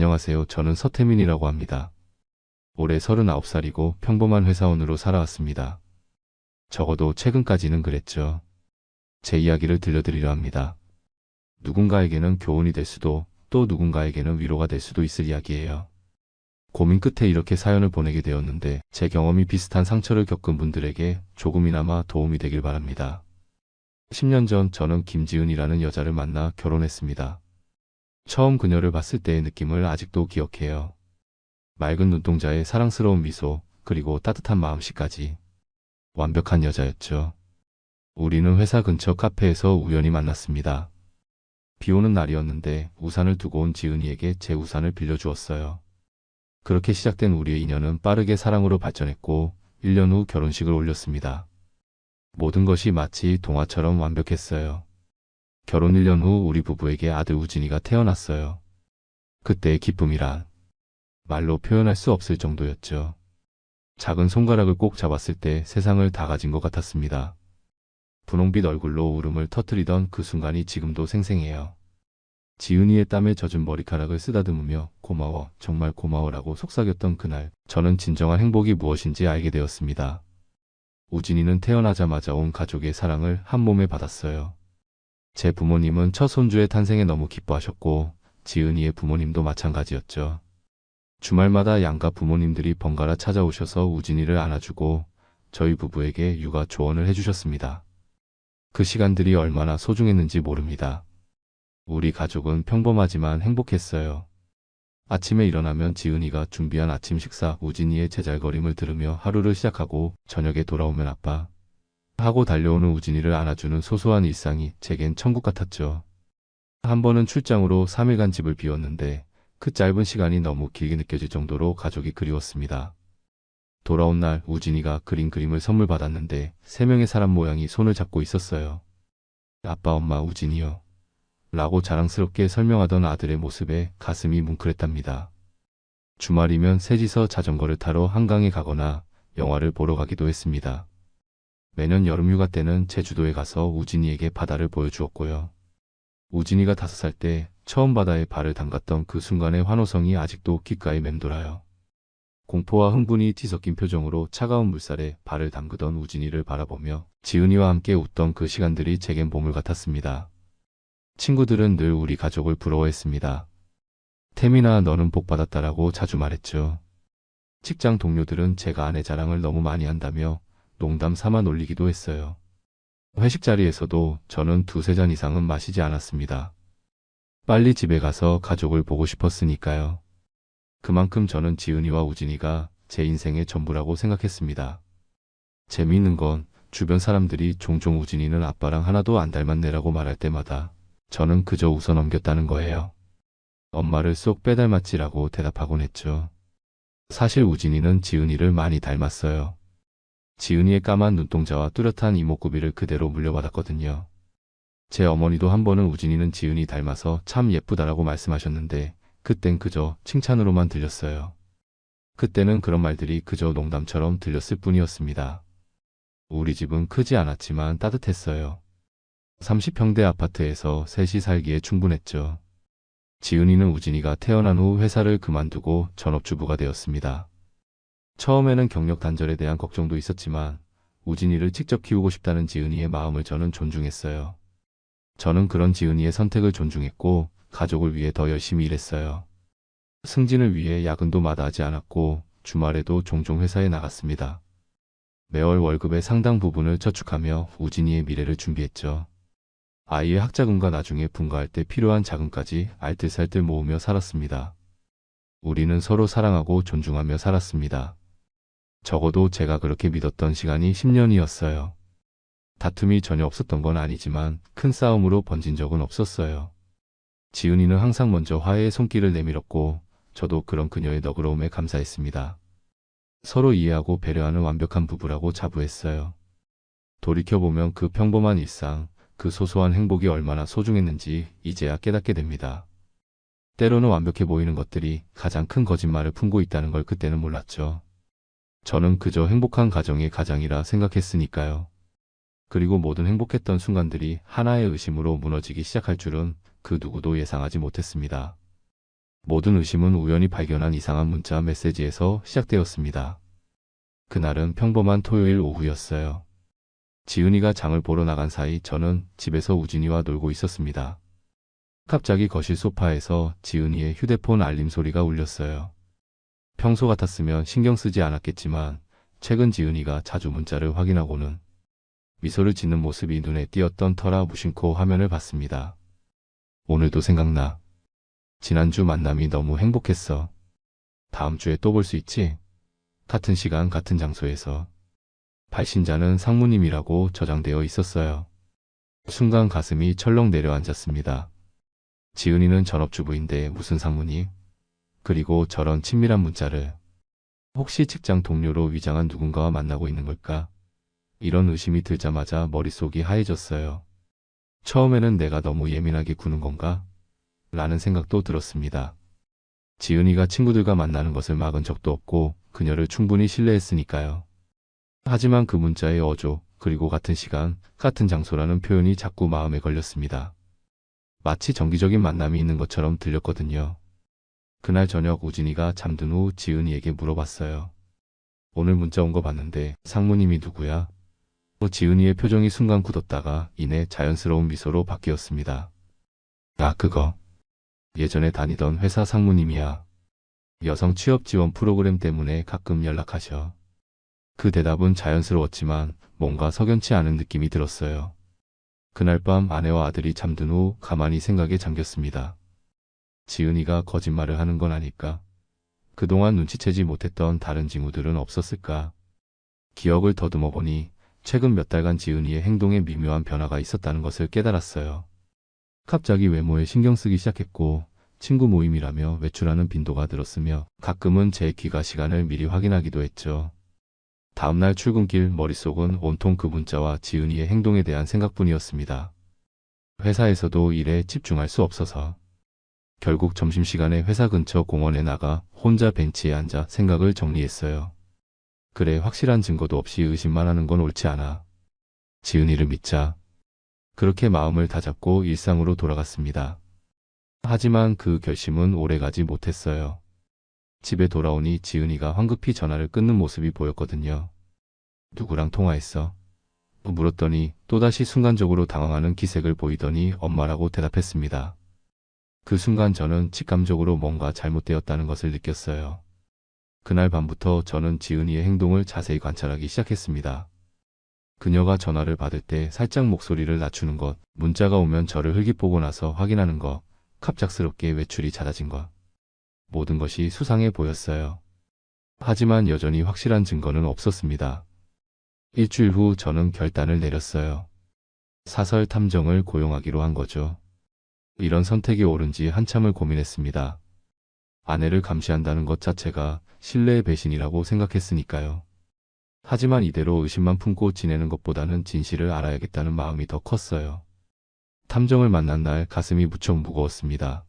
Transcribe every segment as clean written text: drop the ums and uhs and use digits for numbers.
안녕하세요. 저는 서태민이라고 합니다. 올해 39살이고 평범한 회사원으로 살아왔습니다. 적어도 최근까지는 그랬죠. 제 이야기를 들려드리려 합니다. 누군가에게는 교훈이 될 수도 또 누군가에게는 위로가 될 수도 있을 이야기예요. 고민 끝에 이렇게 사연을 보내게 되었는데 제 경험이 비슷한 상처를 겪은 분들에게 조금이나마 도움이 되길 바랍니다. 10년 전 저는 김지은이라는 여자를 만나 결혼했습니다. 처음 그녀를 봤을 때의 느낌을 아직도 기억해요. 맑은 눈동자에 사랑스러운 미소, 그리고 따뜻한 마음씨까지. 완벽한 여자였죠. 우리는 회사 근처 카페에서 우연히 만났습니다. 비 오는 날이었는데 우산을 두고 온 지은이에게 제 우산을 빌려주었어요. 그렇게 시작된 우리의 인연은 빠르게 사랑으로 발전했고 1년 후 결혼식을 올렸습니다. 모든 것이 마치 동화처럼 완벽했어요. 결혼 1년 후 우리 부부에게 아들 우진이가 태어났어요. 그때의 기쁨이란 말로 표현할 수 없을 정도였죠. 작은 손가락을 꼭 잡았을 때 세상을 다 가진 것 같았습니다. 분홍빛 얼굴로 울음을 터뜨리던 그 순간이 지금도 생생해요. 지은이의 땀에 젖은 머리카락을 쓰다듬으며 고마워, 정말 고마워라고 속삭였던 그날, 저는 진정한 행복이 무엇인지 알게 되었습니다. 우진이는 태어나자마자 온 가족의 사랑을 한 몸에 받았어요. 제 부모님은 첫 손주의 탄생에 너무 기뻐하셨고 지은이의 부모님도 마찬가지였죠. 주말마다 양가 부모님들이 번갈아 찾아오셔서 우진이를 안아주고 저희 부부에게 육아 조언을 해주셨습니다. 그 시간들이 얼마나 소중했는지 모릅니다. 우리 가족은 평범하지만 행복했어요. 아침에 일어나면 지은이가 준비한 아침 식사, 우진이의 제잘거림을 들으며 하루를 시작하고 저녁에 돌아오면 아빠 하고 달려오는 우진이를 안아주는 소소한 일상이 제겐 천국 같았죠. 한 번은 출장으로 3일간 집을 비웠는데 그 짧은 시간이 너무 길게 느껴질 정도로 가족이 그리웠습니다. 돌아온 날 우진이가 그린 그림을 선물 받았는데 3명의 사람 모양이 손을 잡고 있었어요. 아빠, 엄마, 우진이요. 라고 자랑스럽게 설명하던 아들의 모습에 가슴이 뭉클했답니다. 주말이면 셋이서 자전거를 타러 한강에 가거나 영화를 보러 가기도 했습니다. 매년 여름휴가 때는 제주도에 가서 우진이에게 바다를 보여주었고요. 우진이가 5살 때 처음 바다에 발을 담갔던 그 순간의 환호성이 아직도 귓가에 맴돌아요. 공포와 흥분이 뒤섞인 표정으로 차가운 물살에 발을 담그던 우진이를 바라보며 지은이와 함께 웃던 그 시간들이 제겐 보물 같았습니다. 친구들은 늘 우리 가족을 부러워했습니다. 태민아, 너는 복받았다라고 자주 말했죠. 직장 동료들은 제가 아내 자랑을 너무 많이 한다며 농담 삼아 놀리기도 했어요. 회식 자리에서도 저는 2~3잔 이상은 마시지 않았습니다. 빨리 집에 가서 가족을 보고 싶었으니까요. 그만큼 저는 지은이와 우진이가 제 인생의 전부라고 생각했습니다. 재미있는 건 주변 사람들이 종종 우진이는 아빠랑 하나도 안 닮았네라고 말할 때마다 저는 그저 웃어 넘겼다는 거예요. 엄마를 쏙 빼닮았지라고 대답하곤 했죠. 사실 우진이는 지은이를 많이 닮았어요. 지은이의 까만 눈동자와 뚜렷한 이목구비를 그대로 물려받았거든요. 제 어머니도 한 번은 우진이는 지은이 닮아서 참 예쁘다라고 말씀하셨는데 그땐 그저 칭찬으로만 들렸어요. 그때는 그런 말들이 그저 농담처럼 들렸을 뿐이었습니다. 우리 집은 크지 않았지만 따뜻했어요. 30평대 아파트에서 셋이 살기에 충분했죠. 지은이는 우진이가 태어난 후 회사를 그만두고 전업주부가 되었습니다. 처음에는 경력 단절에 대한 걱정도 있었지만 우진이를 직접 키우고 싶다는 지은이의 마음을 저는 존중했어요. 저는 그런 지은이의 선택을 존중했고 가족을 위해 더 열심히 일했어요. 승진을 위해 야근도 마다하지 않았고 주말에도 종종 회사에 나갔습니다. 매월 월급의 상당 부분을 저축하며 우진이의 미래를 준비했죠. 아이의 학자금과 나중에 분가할 때 필요한 자금까지 알뜰살뜰 모으며 살았습니다. 우리는 서로 사랑하고 존중하며 살았습니다. 적어도 제가 그렇게 믿었던 시간이 10년이었어요. 다툼이 전혀 없었던 건 아니지만 큰 싸움으로 번진 적은 없었어요. 지은이는 항상 먼저 화해의 손길을 내밀었고 저도 그런 그녀의 너그러움에 감사했습니다. 서로 이해하고 배려하는 완벽한 부부라고 자부했어요. 돌이켜보면 그 평범한 일상, 그 소소한 행복이 얼마나 소중했는지 이제야 깨닫게 됩니다. 때로는 완벽해 보이는 것들이 가장 큰 거짓말을 품고 있다는 걸 그때는 몰랐죠. 저는 그저 행복한 가정의 가장이라 생각했으니까요. 그리고 모든 행복했던 순간들이 하나의 의심으로 무너지기 시작할 줄은 그 누구도 예상하지 못했습니다. 모든 의심은 우연히 발견한 이상한 문자 메시지에서 시작되었습니다. 그날은 평범한 토요일 오후였어요. 지은이가 장을 보러 나간 사이 저는 집에서 우진이와 놀고 있었습니다. 갑자기 거실 소파에서 지은이의 휴대폰 알림 소리가 울렸어요. 평소 같았으면 신경 쓰지 않았겠지만 최근 지은이가 자주 문자를 확인하고는 미소를 짓는 모습이 눈에 띄었던 터라 무심코 화면을 봤습니다. 오늘도 생각나. 지난주 만남이 너무 행복했어. 다음 주에 또 볼 수 있지? 같은 시간 같은 장소에서. 발신자는 상무님이라고 저장되어 있었어요. 순간 가슴이 철렁 내려앉았습니다. 지은이는 전업주부인데 무슨 상무님? 그리고 저런 친밀한 문자를. 혹시 직장 동료로 위장한 누군가와 만나고 있는 걸까? 이런 의심이 들자마자 머릿속이 하얘졌어요. 처음에는 내가 너무 예민하게 구는 건가? 라는 생각도 들었습니다. 지은이가 친구들과 만나는 것을 막은 적도 없고 그녀를 충분히 신뢰했으니까요. 하지만 그 문자의 어조, 그리고 같은 시간, 같은 장소라는 표현이 자꾸 마음에 걸렸습니다. 마치 정기적인 만남이 있는 것처럼 들렸거든요. 그날 저녁 우진이가 잠든 후 지은이에게 물어봤어요. 오늘 문자 온 거 봤는데 상무님이 누구야? 지은이의 표정이 순간 굳었다가 이내 자연스러운 미소로 바뀌었습니다. 아, 그거. 예전에 다니던 회사 상무님이야. 여성 취업 지원 프로그램 때문에 가끔 연락하셔. 그 대답은 자연스러웠지만 뭔가 석연치 않은 느낌이 들었어요. 그날 밤 아내와 아들이 잠든 후 가만히 생각에 잠겼습니다. 지은이가 거짓말을 하는 건 아닐까? 그동안 눈치채지 못했던 다른 징후들은 없었을까? 기억을 더듬어 보니 최근 몇 달간 지은이의 행동에 미묘한 변화가 있었다는 것을 깨달았어요. 갑자기 외모에 신경 쓰기 시작했고 친구 모임이라며 외출하는 빈도가 늘었으며 가끔은 제 귀가 시간을 미리 확인하기도 했죠. 다음날 출근길 머릿속은 온통 그 문자와 지은이의 행동에 대한 생각뿐이었습니다. 회사에서도 일에 집중할 수 없어서 결국 점심시간에 회사 근처 공원에 나가 혼자 벤치에 앉아 생각을 정리했어요. 그래, 확실한 증거도 없이 의심만 하는 건 옳지 않아. 지은이를 믿자. 그렇게 마음을 다잡고 일상으로 돌아갔습니다. 하지만 그 결심은 오래가지 못했어요. 집에 돌아오니 지은이가 황급히 전화를 끊는 모습이 보였거든요. 누구랑 통화했어? 물었더니 또다시 순간적으로 당황하는 기색을 보이더니 엄마라고 대답했습니다. 그 순간 저는 직감적으로 뭔가 잘못되었다는 것을 느꼈어요. 그날 밤부터 저는 지은이의 행동을 자세히 관찰하기 시작했습니다. 그녀가 전화를 받을 때 살짝 목소리를 낮추는 것, 문자가 오면 저를 흘깃보고 나서 확인하는 것, 갑작스럽게 외출이 잦아진 것. 모든 것이 수상해 보였어요. 하지만 여전히 확실한 증거는 없었습니다. 일주일 후 저는 결단을 내렸어요. 사설 탐정을 고용하기로 한 거죠. 이런 선택이 옳은지 한참을 고민했습니다. 아내를 감시한다는 것 자체가 신뢰의 배신이라고 생각했으니까요. 하지만 이대로 의심만 품고 지내는 것보다는 진실을 알아야겠다는 마음이 더 컸어요. 탐정을 만난 날 가슴이 무척 무거웠습니다.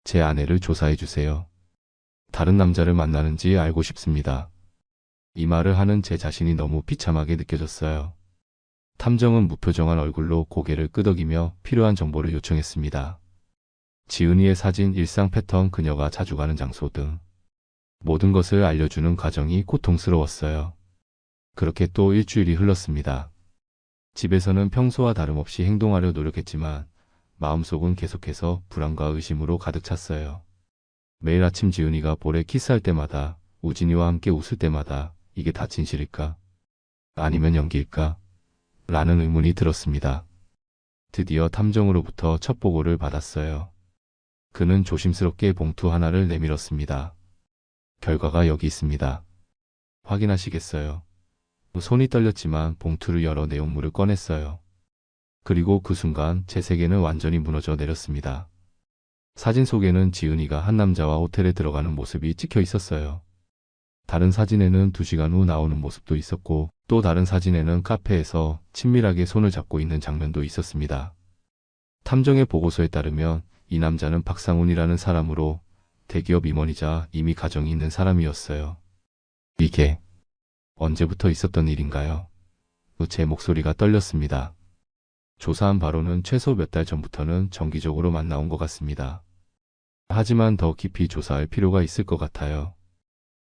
제 아내를 조사해 주세요. 다른 남자를 만나는지 알고 싶습니다. 이 말을 하는 제 자신이 너무 비참하게 느껴졌어요. 탐정은 무표정한 얼굴로 고개를 끄덕이며 필요한 정보를 요청했습니다. 지은이의 사진, 일상 패턴, 그녀가 자주 가는 장소 등 모든 것을 알려주는 과정이 고통스러웠어요. 그렇게 또 일주일이 흘렀습니다. 집에서는 평소와 다름없이 행동하려 노력했지만 마음속은 계속해서 불안과 의심으로 가득 찼어요. 매일 아침 지은이가 볼에 키스할 때마다, 우진이와 함께 웃을 때마다 이게 다 진실일까? 아니면 연기일까? 라는 의문이 들었습니다. 드디어 탐정으로부터 첫 보고를 받았어요. 그는 조심스럽게 봉투 하나를 내밀었습니다. 결과가 여기 있습니다. 확인하시겠어요? 손이 떨렸지만 봉투를 열어 내용물을 꺼냈어요. 그리고 그 순간 제 세계는 완전히 무너져 내렸습니다. 사진 속에는 지은이가 한 남자와 호텔에 들어가는 모습이 찍혀 있었어요. 다른 사진에는 2시간 후 나오는 모습도 있었고 또 다른 사진에는 카페에서 친밀하게 손을 잡고 있는 장면도 있었습니다. 탐정의 보고서에 따르면 이 남자는 박상훈이라는 사람으로 대기업 임원이자 이미 가정이 있는 사람이었어요. 이게 언제부터 있었던 일인가요? 제 목소리가 떨렸습니다. 조사한 바로는 최소 몇 달 전부터는 정기적으로 만나온 것 같습니다. 하지만 더 깊이 조사할 필요가 있을 것 같아요.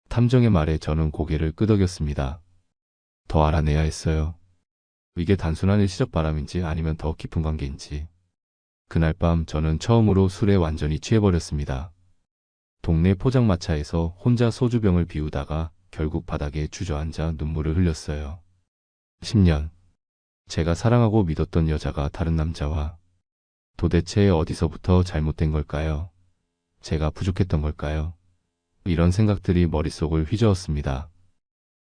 탐정의 말에 저는 고개를 끄덕였습니다. 더 알아내야 했어요. 이게 단순한 일시적 바람인지 아니면 더 깊은 관계인지. 그날 밤 저는 처음으로 술에 완전히 취해버렸습니다. 동네 포장마차에서 혼자 소주병을 비우다가 결국 바닥에 주저앉아 눈물을 흘렸어요. 10년. 제가 사랑하고 믿었던 여자가 다른 남자와 도대체 어디서부터 잘못된 걸까요? 제가 부족했던 걸까요? 이런 생각들이 머릿속을 휘저었습니다.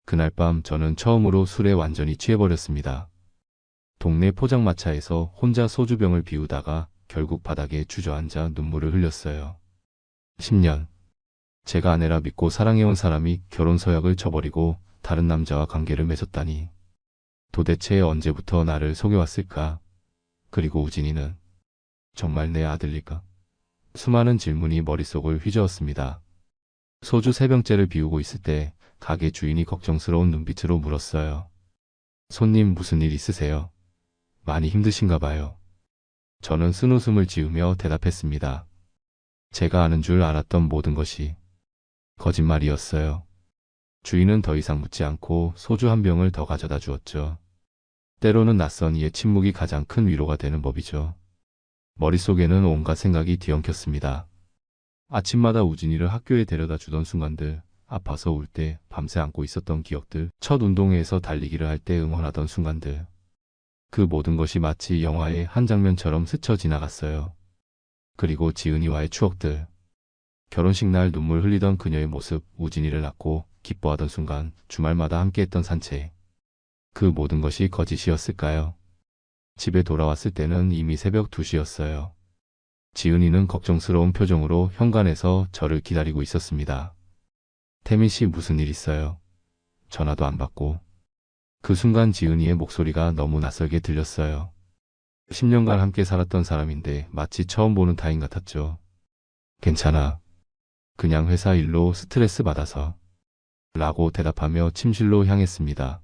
그날 밤 저는 처음으로 술에 완전히 취해버렸습니다. 동네 포장마차에서 혼자 소주병을 비우다가 결국 바닥에 주저앉아 눈물을 흘렸어요. 10년. 제가 아내라 믿고 사랑해온 사람이 결혼 서약을 쳐버리고 다른 남자와 관계를 맺었다니. 도대체 언제부터 나를 속여왔을까? 그리고 우진이는 정말 내 아들일까? 수많은 질문이 머릿속을 휘저었습니다. 소주 3병째를 비우고 있을 때 가게 주인이 걱정스러운 눈빛으로 물었어요. 손님 무슨 일 있으세요? 많이 힘드신가 봐요. 저는 쓴웃음을 지으며 대답했습니다. 제가 아는 줄 알았던 모든 것이 거짓말이었어요. 주인은 더 이상 묻지 않고 소주 한 병을 더 가져다 주었죠. 때로는 낯선 이의 침묵이 가장 큰 위로가 되는 법이죠. 머릿속에는 온갖 생각이 뒤엉켰습니다. 아침마다 우진이를 학교에 데려다 주던 순간들, 아파서 울 때 밤새 안고 있었던 기억들, 첫 운동회에서 달리기를 할 때 응원하던 순간들. 그 모든 것이 마치 영화의 한 장면처럼 스쳐 지나갔어요. 그리고 지은이와의 추억들. 결혼식 날 눈물 흘리던 그녀의 모습, 우진이를 낳고 기뻐하던 순간, 주말마다 함께했던 산책. 그 모든 것이 거짓이었을까요? 집에 돌아왔을 때는 이미 새벽 2시였어요. 지은이는 걱정스러운 표정으로 현관에서 저를 기다리고 있었습니다. 태민 씨 무슨 일 있어요? 전화도 안 받고. 그 순간 지은이의 목소리가 너무 낯설게 들렸어요. 10년간 함께 살았던 사람인데 마치 처음 보는 타인 같았죠. 괜찮아. 그냥 회사 일로 스트레스 받아서. 라고 대답하며 침실로 향했습니다.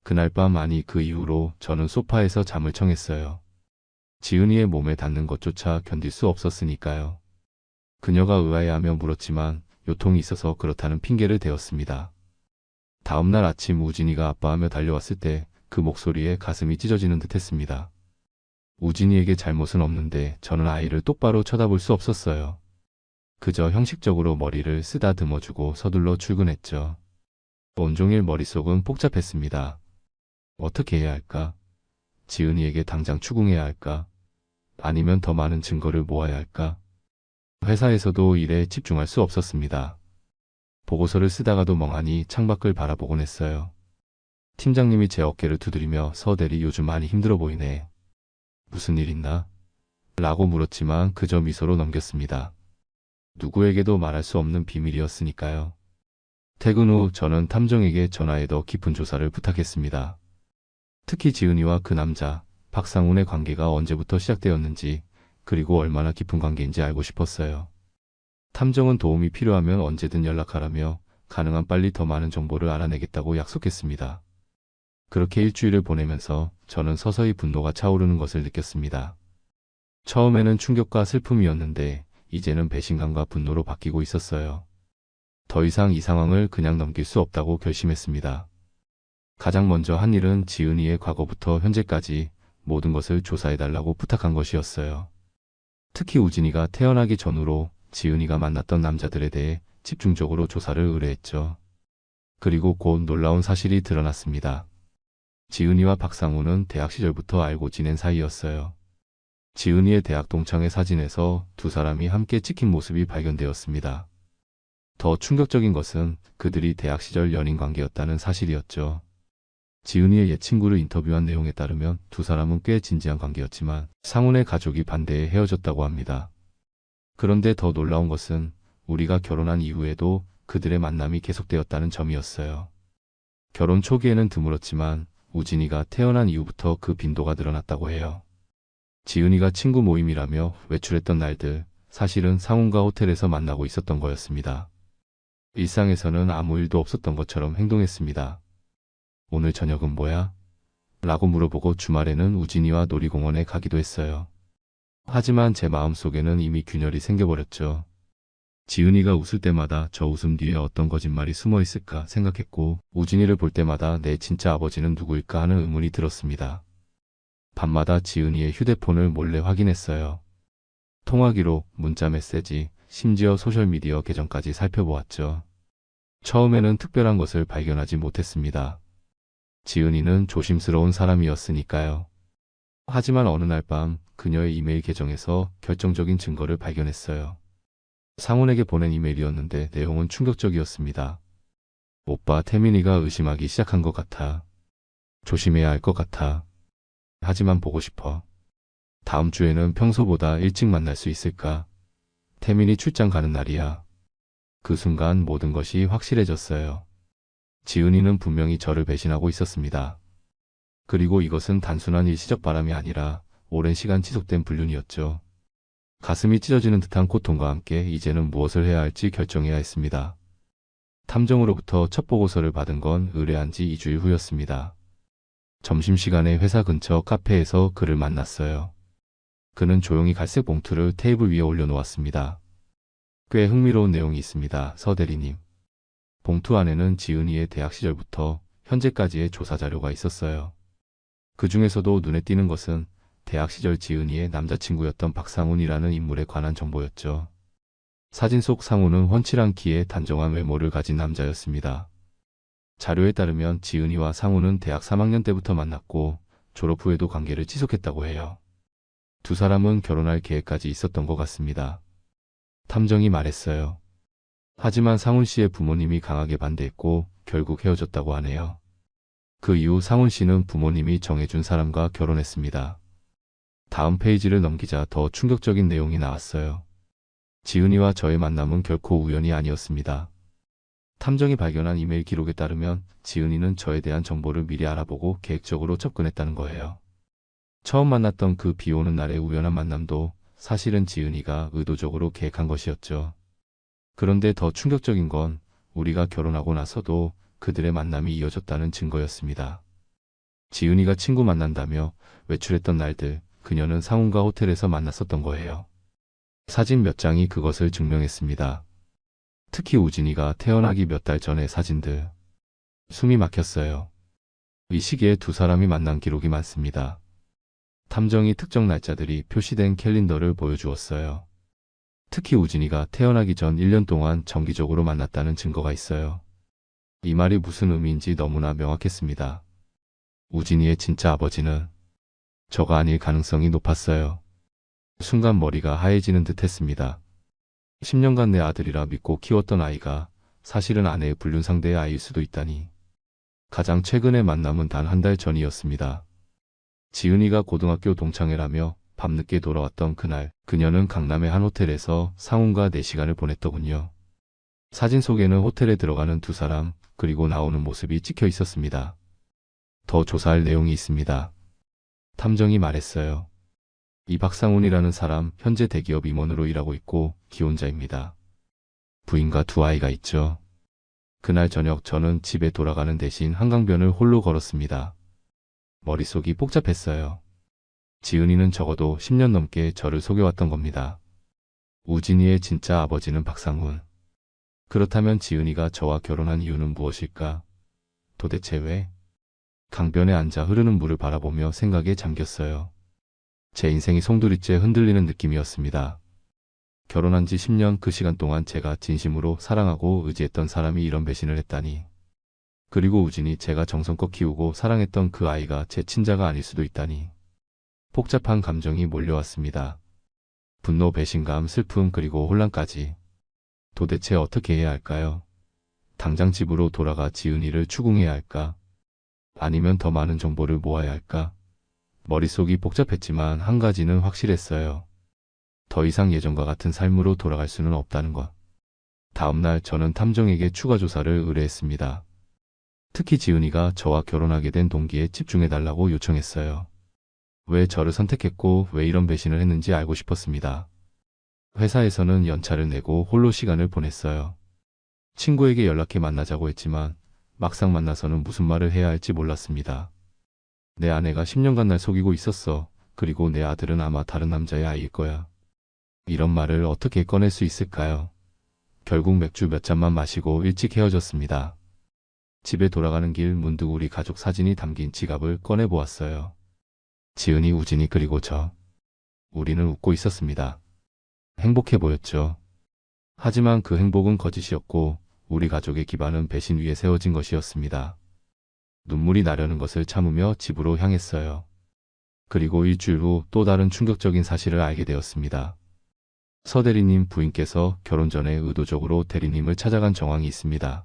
그날 밤 아니 그 이후로 저는 소파에서 잠을 청했어요. 지은이의 몸에 닿는 것조차 견딜 수 없었으니까요. 그녀가 의아해하며 물었지만 요통이 있어서 그렇다는 핑계를 대었습니다. 다음날 아침 우진이가 아빠하며 달려왔을 때 그 목소리에 가슴이 찢어지는 듯 했습니다. 우진이에게 잘못은 없는데 저는 아이를 똑바로 쳐다볼 수 없었어요. 그저 형식적으로 머리를 쓰다듬어주고 서둘러 출근했죠. 온종일 머릿속은 복잡했습니다. 어떻게 해야 할까? 지은이에게 당장 추궁해야 할까? 아니면 더 많은 증거를 모아야 할까? 회사에서도 일에 집중할 수 없었습니다. 보고서를 쓰다가도 멍하니 창밖을 바라보곤 했어요. 팀장님이 제 어깨를 두드리며 서대리 요즘 많이 힘들어 보이네. 무슨 일 있나? 라고 물었지만 그저 미소로 넘겼습니다. 누구에게도 말할 수 없는 비밀이었으니까요. 퇴근 후 저는 탐정에게 전화해 더 깊은 조사를 부탁했습니다. 특히 지은이와 그 남자, 박상훈의 관계가 언제부터 시작되었는지, 그리고 얼마나 깊은 관계인지 알고 싶었어요. 탐정은 도움이 필요하면 언제든 연락하라며 가능한 빨리 더 많은 정보를 알아내겠다고 약속했습니다. 그렇게 일주일을 보내면서 저는 서서히 분노가 차오르는 것을 느꼈습니다. 처음에는 충격과 슬픔이었는데 이제는 배신감과 분노로 바뀌고 있었어요. 더 이상 이 상황을 그냥 넘길 수 없다고 결심했습니다. 가장 먼저 한 일은 지은이의 과거부터 현재까지 모든 것을 조사해달라고 부탁한 것이었어요. 특히 우진이가 태어나기 전후로 지은이가 만났던 남자들에 대해 집중적으로 조사를 의뢰했죠. 그리고 곧 놀라운 사실이 드러났습니다. 지은이와 박상우는 대학 시절부터 알고 지낸 사이였어요. 지은이의 대학 동창회 사진에서 두 사람이 함께 찍힌 모습이 발견되었습니다. 더 충격적인 것은 그들이 대학 시절 연인 관계였다는 사실이었죠. 지은이의 옛 친구를 인터뷰한 내용에 따르면 두 사람은 꽤 진지한 관계였지만 상훈의 가족이 반대해 헤어졌다고 합니다. 그런데 더 놀라운 것은 우리가 결혼한 이후에도 그들의 만남이 계속되었다는 점이었어요. 결혼 초기에는 드물었지만 우진이가 태어난 이후부터 그 빈도가 늘어났다고 해요. 지은이가 친구 모임이라며 외출했던 날들, 사실은 상훈과 호텔에서 만나고 있었던 거였습니다. 일상에서는 아무 일도 없었던 것처럼 행동했습니다. 오늘 저녁은 뭐야? 라고 물어보고 주말에는 우진이와 놀이공원에 가기도 했어요. 하지만 제 마음속에는 이미 균열이 생겨버렸죠. 지은이가 웃을 때마다 저 웃음 뒤에 어떤 거짓말이 숨어 있을까 생각했고, 우진이를 볼 때마다 내 진짜 아버지는 누구일까 하는 의문이 들었습니다. 밤마다 지은이의 휴대폰을 몰래 확인했어요. 통화 기록, 문자 메시지, 심지어 소셜미디어 계정까지 살펴보았죠. 처음에는 특별한 것을 발견하지 못했습니다. 지은이는 조심스러운 사람이었으니까요. 하지만 어느 날 밤 그녀의 이메일 계정에서 결정적인 증거를 발견했어요. 상훈에게 보낸 이메일이었는데 내용은 충격적이었습니다. 오빠 태민이가 의심하기 시작한 것 같아. 조심해야 할 것 같아. 하지만 보고 싶어. 다음 주에는 평소보다 일찍 만날 수 있을까? 태민이 출장 가는 날이야. 그 순간 모든 것이 확실해졌어요. 지은이는 분명히 저를 배신하고 있었습니다. 그리고 이것은 단순한 일시적 바람이 아니라 오랜 시간 지속된 불륜이었죠. 가슴이 찢어지는 듯한 고통과 함께 이제는 무엇을 해야 할지 결정해야 했습니다. 탐정으로부터 첫 보고서를 받은 건 의뢰한 지 2주일 후였습니다. 점심시간에 회사 근처 카페에서 그를 만났어요. 그는 조용히 갈색 봉투를 테이블 위에 올려놓았습니다. 꽤 흥미로운 내용이 있습니다, 서 대리님. 봉투 안에는 지은이의 대학 시절부터 현재까지의 조사 자료가 있었어요. 그 중에서도 눈에 띄는 것은 대학 시절 지은이의 남자친구였던 박상훈이라는 인물에 관한 정보였죠. 사진 속 상훈은 훤칠한 키에 단정한 외모를 가진 남자였습니다. 자료에 따르면 지은이와 상훈은 대학 3학년 때부터 만났고 졸업 후에도 관계를 지속했다고 해요. 두 사람은 결혼할 계획까지 있었던 것 같습니다. 탐정이 말했어요. 하지만 상훈 씨의 부모님이 강하게 반대했고 결국 헤어졌다고 하네요. 그 이후 상훈 씨는 부모님이 정해준 사람과 결혼했습니다. 다음 페이지를 넘기자 더 충격적인 내용이 나왔어요. 지은이와 저의 만남은 결코 우연이 아니었습니다. 탐정이 발견한 이메일 기록에 따르면 지은이는 저에 대한 정보를 미리 알아보고 계획적으로 접근했다는 거예요. 처음 만났던 그 비 오는 날의 우연한 만남도 사실은 지은이가 의도적으로 계획한 것이었죠. 그런데 더 충격적인 건 우리가 결혼하고 나서도 그들의 만남이 이어졌다는 증거였습니다. 지은이가 친구 만난다며 외출했던 날들, 그녀는 상훈과 호텔에서 만났었던 거예요. 사진 몇 장이 그것을 증명했습니다. 특히 우진이가 태어나기 몇 달 전의 사진들. 숨이 막혔어요. 이 시기에 두 사람이 만난 기록이 많습니다. 탐정이 특정 날짜들이 표시된 캘린더를 보여주었어요. 특히 우진이가 태어나기 전 1년 동안 정기적으로 만났다는 증거가 있어요. 이 말이 무슨 의미인지 너무나 명확했습니다. 우진이의 진짜 아버지는 저가 아닐 가능성이 높았어요. 순간 머리가 하얘지는 듯 했습니다. 10년간 내 아들이라 믿고 키웠던 아이가 사실은 아내의 불륜 상대의 아이일 수도 있다니. 가장 최근의 만남은 단 한 달 전이었습니다. 지은이가 고등학교 동창회라며 밤늦게 돌아왔던 그날, 그녀는 강남의 한 호텔에서 상훈과 4시간을 보냈더군요. 사진 속에는 호텔에 들어가는 두 사람, 그리고 나오는 모습이 찍혀 있었습니다. 더 조사할 내용이 있습니다. 탐정이 말했어요. 이 박상훈이라는 사람 현재 대기업 임원으로 일하고 있고 기혼자입니다. 부인과 두 아이가 있죠. 그날 저녁 저는 집에 돌아가는 대신 한강변을 홀로 걸었습니다. 머릿속이 복잡했어요. 지은이는 적어도 10년 넘게 저를 속여왔던 겁니다. 우진이의 진짜 아버지는 박상훈. 그렇다면 지은이가 저와 결혼한 이유는 무엇일까? 도대체 왜? 강변에 앉아 흐르는 물을 바라보며 생각에 잠겼어요. 제 인생이 송두리째 흔들리는 느낌이었습니다. 결혼한 지 10년 그 시간 동안 제가 진심으로 사랑하고 의지했던 사람이 이런 배신을 했다니. 그리고 우진이 제가 정성껏 키우고 사랑했던 그 아이가 제 친자가 아닐 수도 있다니. 복잡한 감정이 몰려왔습니다. 분노, 배신감, 슬픔, 그리고 혼란까지. 도대체 어떻게 해야 할까요? 당장 집으로 돌아가 지은이를 추궁해야 할까? 아니면 더 많은 정보를 모아야 할까? 머릿속이 복잡했지만 한 가지는 확실했어요. 더 이상 예전과 같은 삶으로 돌아갈 수는 없다는 것. 다음날 저는 탐정에게 추가 조사를 의뢰했습니다. 특히 지은이가 저와 결혼하게 된 동기에 집중해달라고 요청했어요. 왜 저를 선택했고 왜 이런 배신을 했는지 알고 싶었습니다. 회사에서는 연차를 내고 홀로 시간을 보냈어요. 친구에게 연락해 만나자고 했지만 막상 만나서는 무슨 말을 해야 할지 몰랐습니다. 내 아내가 10년간 날 속이고 있었어. 그리고 내 아들은 아마 다른 남자의 아이일 거야. 이런 말을 어떻게 꺼낼 수 있을까요? 결국 맥주 몇 잔만 마시고 일찍 헤어졌습니다. 집에 돌아가는 길 문득 우리 가족 사진이 담긴 지갑을 꺼내 보았어요. 지은이, 우진이 그리고 저. 우리는 웃고 있었습니다. 행복해 보였죠. 하지만 그 행복은 거짓이었고 우리 가족의 기반은 배신 위에 세워진 것이었습니다. 눈물이 나려는 것을 참으며 집으로 향했어요. 그리고 일주일 후 또 다른 충격적인 사실을 알게 되었습니다. 서 대리님 부인께서 결혼 전에 의도적으로 대리님을 찾아간 정황이 있습니다.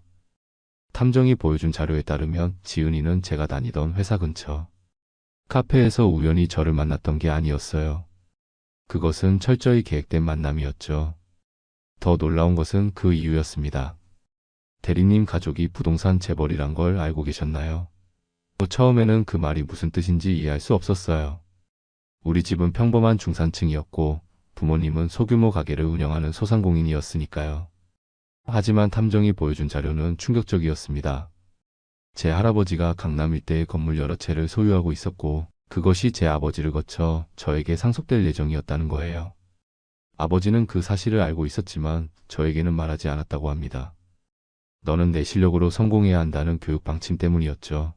탐정이 보여준 자료에 따르면 지은이는 제가 다니던 회사 근처 카페에서 우연히 저를 만났던 게 아니었어요. 그것은 철저히 계획된 만남이었죠. 더 놀라운 것은 그 이유였습니다. 대리님 가족이 부동산 재벌이란 걸 알고 계셨나요? 처음에는 그 말이 무슨 뜻인지 이해할 수 없었어요. 우리 집은 평범한 중산층이었고 부모님은 소규모 가게를 운영하는 소상공인이었으니까요. 하지만 탐정이 보여준 자료는 충격적이었습니다. 제 할아버지가 강남 일대의 건물 여러 채를 소유하고 있었고 그것이 제 아버지를 거쳐 저에게 상속될 예정이었다는 거예요. 아버지는 그 사실을 알고 있었지만 저에게는 말하지 않았다고 합니다. 너는 내 실력으로 성공해야 한다는 교육 방침 때문이었죠.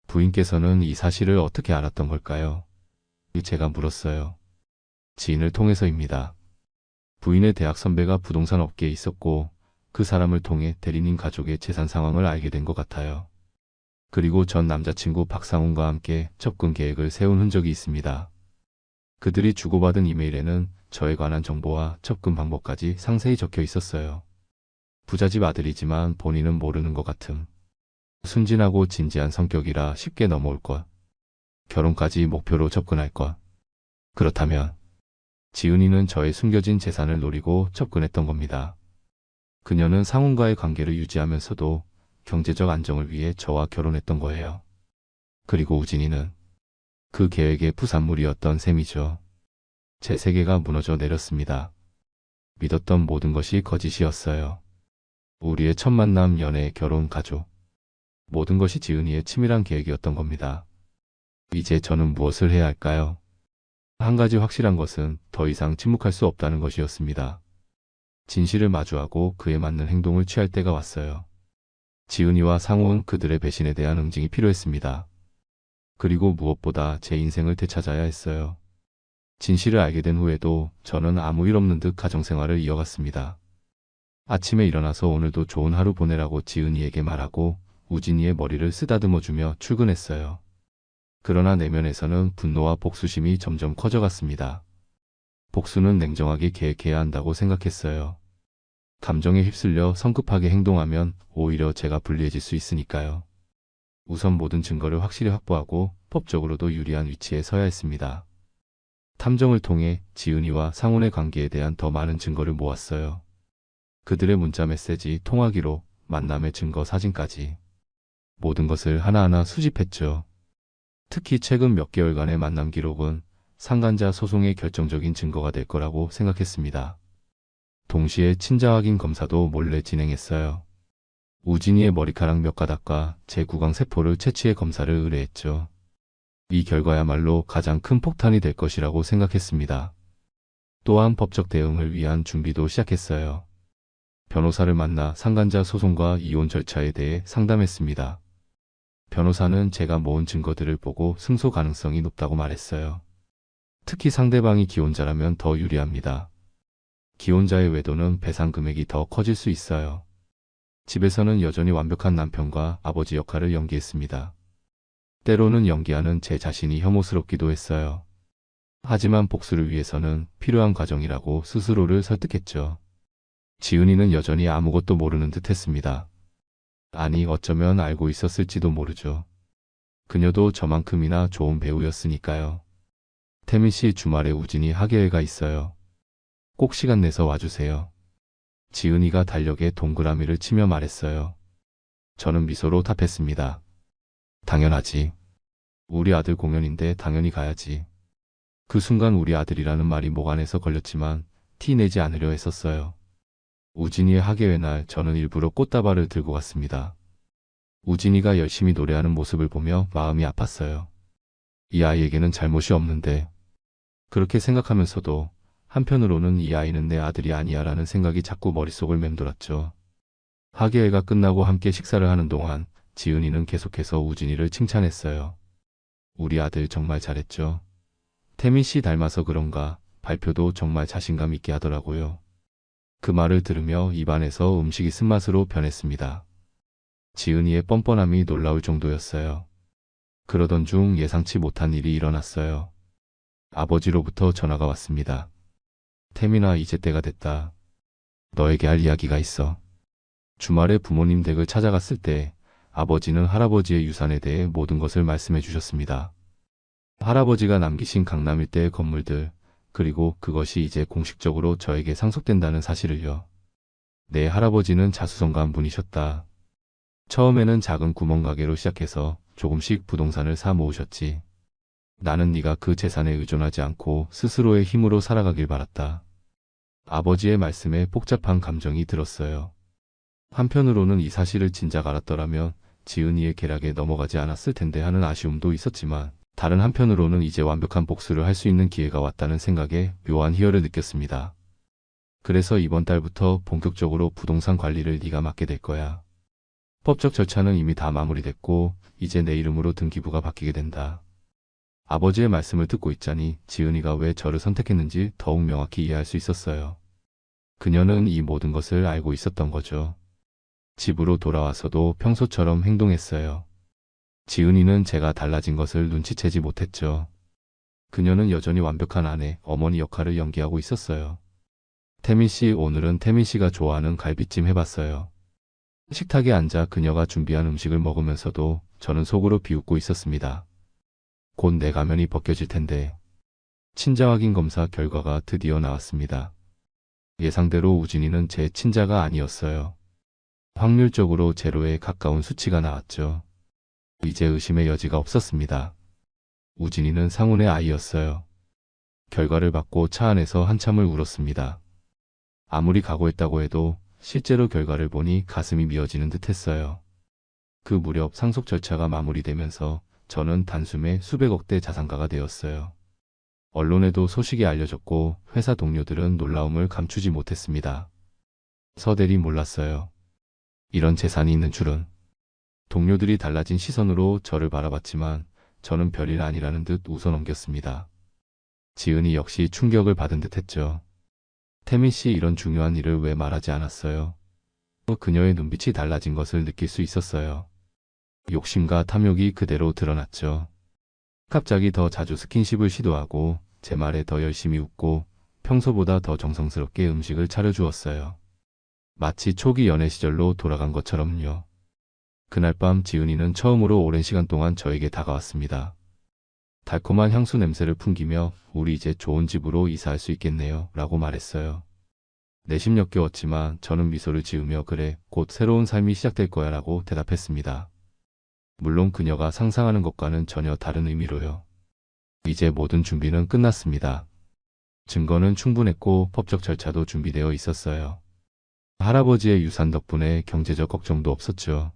부인께서는 이 사실을 어떻게 알았던 걸까요? 제가 물었어요. 지인을 통해서입니다. 부인의 대학 선배가 부동산 업계에 있었고 그 사람을 통해 대리님 가족의 재산 상황을 알게 된 것 같아요. 그리고 전 남자친구 박상훈과 함께 접근 계획을 세운 흔적이 있습니다. 그들이 주고받은 이메일에는 저에 관한 정보와 접근 방법까지 상세히 적혀 있었어요. 부잣집 아들이지만 본인은 모르는 것 같음. 순진하고 진지한 성격이라 쉽게 넘어올 것. 결혼까지 목표로 접근할 것. 그렇다면 지은이는 저의 숨겨진 재산을 노리고 접근했던 겁니다. 그녀는 상훈과의 관계를 유지하면서도 경제적 안정을 위해 저와 결혼했던 거예요. 그리고 우진이는 그 계획의 부산물이었던 셈이죠. 제 세계가 무너져 내렸습니다. 믿었던 모든 것이 거짓이었어요. 우리의 첫 만남, 연애, 결혼, 가족. 모든 것이 지은이의 치밀한 계획이었던 겁니다. 이제 저는 무엇을 해야 할까요? 한 가지 확실한 것은 더 이상 침묵할 수 없다는 것이었습니다. 진실을 마주하고 그에 맞는 행동을 취할 때가 왔어요. 지은이와 상훈, 그들의 배신에 대한 응징이 필요했습니다. 그리고 무엇보다 제 인생을 되찾아야 했어요. 진실을 알게 된 후에도 저는 아무 일 없는 듯 가정생활을 이어갔습니다. 아침에 일어나서 오늘도 좋은 하루 보내라고 지은이에게 말하고 우진이의 머리를 쓰다듬어주며 출근했어요. 그러나 내면에서는 분노와 복수심이 점점 커져갔습니다. 복수는 냉정하게 계획해야 한다고 생각했어요. 감정에 휩쓸려 성급하게 행동하면 오히려 제가 불리해질 수 있으니까요. 우선 모든 증거를 확실히 확보하고 법적으로도 유리한 위치에 서야 했습니다. 탐정을 통해 지은이와 상훈의 관계에 대한 더 많은 증거를 모았어요. 그들의 문자 메시지, 통화 기록, 만남의 증거, 사진까지. 모든 것을 하나하나 수집했죠. 특히 최근 몇 개월간의 만남 기록은 상간자 소송의 결정적인 증거가 될 거라고 생각했습니다. 동시에 친자 확인 검사도 몰래 진행했어요. 우진이의 머리카락 몇 가닥과 제 구강 세포를 채취해 검사를 의뢰했죠. 이 결과야말로 가장 큰 폭탄이 될 것이라고 생각했습니다. 또한 법적 대응을 위한 준비도 시작했어요. 변호사를 만나 상간자 소송과 이혼 절차에 대해 상담했습니다. 변호사는 제가 모은 증거들을 보고 승소 가능성이 높다고 말했어요. 특히 상대방이 기혼자라면 더 유리합니다. 기혼자의 외도는 배상 금액이 더 커질 수 있어요. 집에서는 여전히 완벽한 남편과 아버지 역할을 연기했습니다. 때로는 연기하는 제 자신이 혐오스럽기도 했어요. 하지만 복수를 위해서는 필요한 과정이라고 스스로를 설득했죠. 지은이는 여전히 아무것도 모르는 듯 했습니다. 아니, 어쩌면 알고 있었을지도 모르죠. 그녀도 저만큼이나 좋은 배우였으니까요. 태민 씨, 주말에 우진이 학예회가 있어요. 꼭 시간 내서 와주세요. 지은이가 달력에 동그라미를 치며 말했어요. 저는 미소로 답했습니다. 당연하지. 우리 아들 공연인데 당연히 가야지. 그 순간 우리 아들이라는 말이 목 안에서 걸렸지만 티 내지 않으려 했었어요. 우진이의 학예회 날 저는 일부러 꽃다발을 들고 갔습니다. 우진이가 열심히 노래하는 모습을 보며 마음이 아팠어요. 이 아이에게는 잘못이 없는데 그렇게 생각하면서도 한편으로는 이 아이는 내 아들이 아니야 라는 생각이 자꾸 머릿속을 맴돌았죠. 학예회가 끝나고 함께 식사를 하는 동안 지은이는 계속해서 우진이를 칭찬했어요. 우리 아들 정말 잘했죠. 태민 씨 닮아서 그런가 발표도 정말 자신감 있게 하더라고요. 그 말을 들으며 입안에서 음식이 쓴맛으로 변했습니다. 지은이의 뻔뻔함이 놀라울 정도였어요. 그러던 중 예상치 못한 일이 일어났어요. 아버지로부터 전화가 왔습니다. 태민아, 이제 때가 됐다. 너에게 할 이야기가 있어. 주말에 부모님 댁을 찾아갔을 때 아버지는 할아버지의 유산에 대해 모든 것을 말씀해 주셨습니다. 할아버지가 남기신 강남 일대의 건물들, 그리고 그것이 이제 공식적으로 저에게 상속된다는 사실을요. 내 할아버지는 자수성가한 분이셨다. 처음에는 작은 구멍가게로 시작해서 조금씩 부동산을 사 모으셨지. 나는 네가 그 재산에 의존하지 않고 스스로의 힘으로 살아가길 바랐다. 아버지의 말씀에 복잡한 감정이 들었어요. 한편으로는 이 사실을 진작 알았더라면 지은이의 계략에 넘어가지 않았을 텐데 하는 아쉬움도 있었지만, 다른 한편으로는 이제 완벽한 복수를 할 수 있는 기회가 왔다는 생각에 묘한 희열을 느꼈습니다. 그래서 이번 달부터 본격적으로 부동산 관리를 네가 맡게 될 거야. 법적 절차는 이미 다 마무리됐고 이제 내 이름으로 등기부가 바뀌게 된다. 아버지의 말씀을 듣고 있자니 지은이가 왜 저를 선택했는지 더욱 명확히 이해할 수 있었어요. 그녀는 이 모든 것을 알고 있었던 거죠. 집으로 돌아와서도 평소처럼 행동했어요. 지은이는 제가 달라진 것을 눈치채지 못했죠. 그녀는 여전히 완벽한 아내, 어머니 역할을 연기하고 있었어요. 태민 씨, 오늘은 태민 씨가 좋아하는 갈비찜 해봤어요. 식탁에 앉아 그녀가 준비한 음식을 먹으면서도 저는 속으로 비웃고 있었습니다. 곧 내 가면이 벗겨질 텐데. 친자 확인 검사 결과가 드디어 나왔습니다. 예상대로 우진이는 제 친자가 아니었어요. 확률적으로 제로에 가까운 수치가 나왔죠. 이제 의심의 여지가 없었습니다. 우진이는 상훈의 아이였어요. 결과를 받고 차 안에서 한참을 울었습니다. 아무리 각오했다고 해도 실제로 결과를 보니 가슴이 미어지는 듯 했어요. 그 무렵 상속 절차가 마무리되면서 저는 단숨에 수백억대 자산가가 되었어요. 언론에도 소식이 알려졌고 회사 동료들은 놀라움을 감추지 못했습니다. 서대리 몰랐어요. 이런 재산이 있는 줄은. 동료들이 달라진 시선으로 저를 바라봤지만 저는 별일 아니라는 듯 웃어넘겼습니다. 지은이 역시 충격을 받은 듯 했죠. 태민 씨, 이런 중요한 일을 왜 말하지 않았어요? 그녀의 눈빛이 달라진 것을 느낄 수 있었어요. 욕심과 탐욕이 그대로 드러났죠. 갑자기 더 자주 스킨십을 시도하고 제 말에 더 열심히 웃고 평소보다 더 정성스럽게 음식을 차려주었어요. 마치 초기 연애 시절로 돌아간 것처럼요. 그날 밤 지은이는 처음으로 오랜 시간 동안 저에게 다가왔습니다. 달콤한 향수 냄새를 풍기며 우리 이제 좋은 집으로 이사할 수 있겠네요 라고 말했어요. 내심 역겨웠지만 저는 미소를 지으며 그래, 곧 새로운 삶이 시작될 거야 라고 대답했습니다. 물론 그녀가 상상하는 것과는 전혀 다른 의미로요. 이제 모든 준비는 끝났습니다. 증거는 충분했고 법적 절차도 준비되어 있었어요. 할아버지의 유산 덕분에 경제적 걱정도 없었죠.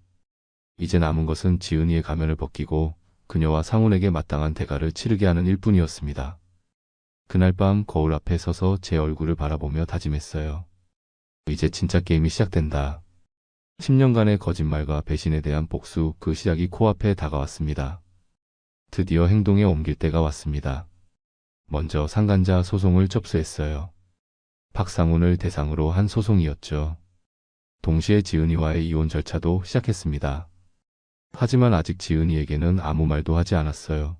이제 남은 것은 지은이의 가면을 벗기고 그녀와 상훈에게 마땅한 대가를 치르게 하는 일뿐이었습니다. 그날 밤 거울 앞에 서서 제 얼굴을 바라보며 다짐했어요. 이제 진짜 게임이 시작된다. 10년간의 거짓말과 배신에 대한 복수, 그 시작이 코앞에 다가왔습니다. 드디어 행동에 옮길 때가 왔습니다. 먼저 상간자 소송을 접수했어요. 박상훈을 대상으로 한 소송이었죠. 동시에 지은이와의 이혼 절차도 시작했습니다. 하지만 아직 지은이에게는 아무 말도 하지 않았어요.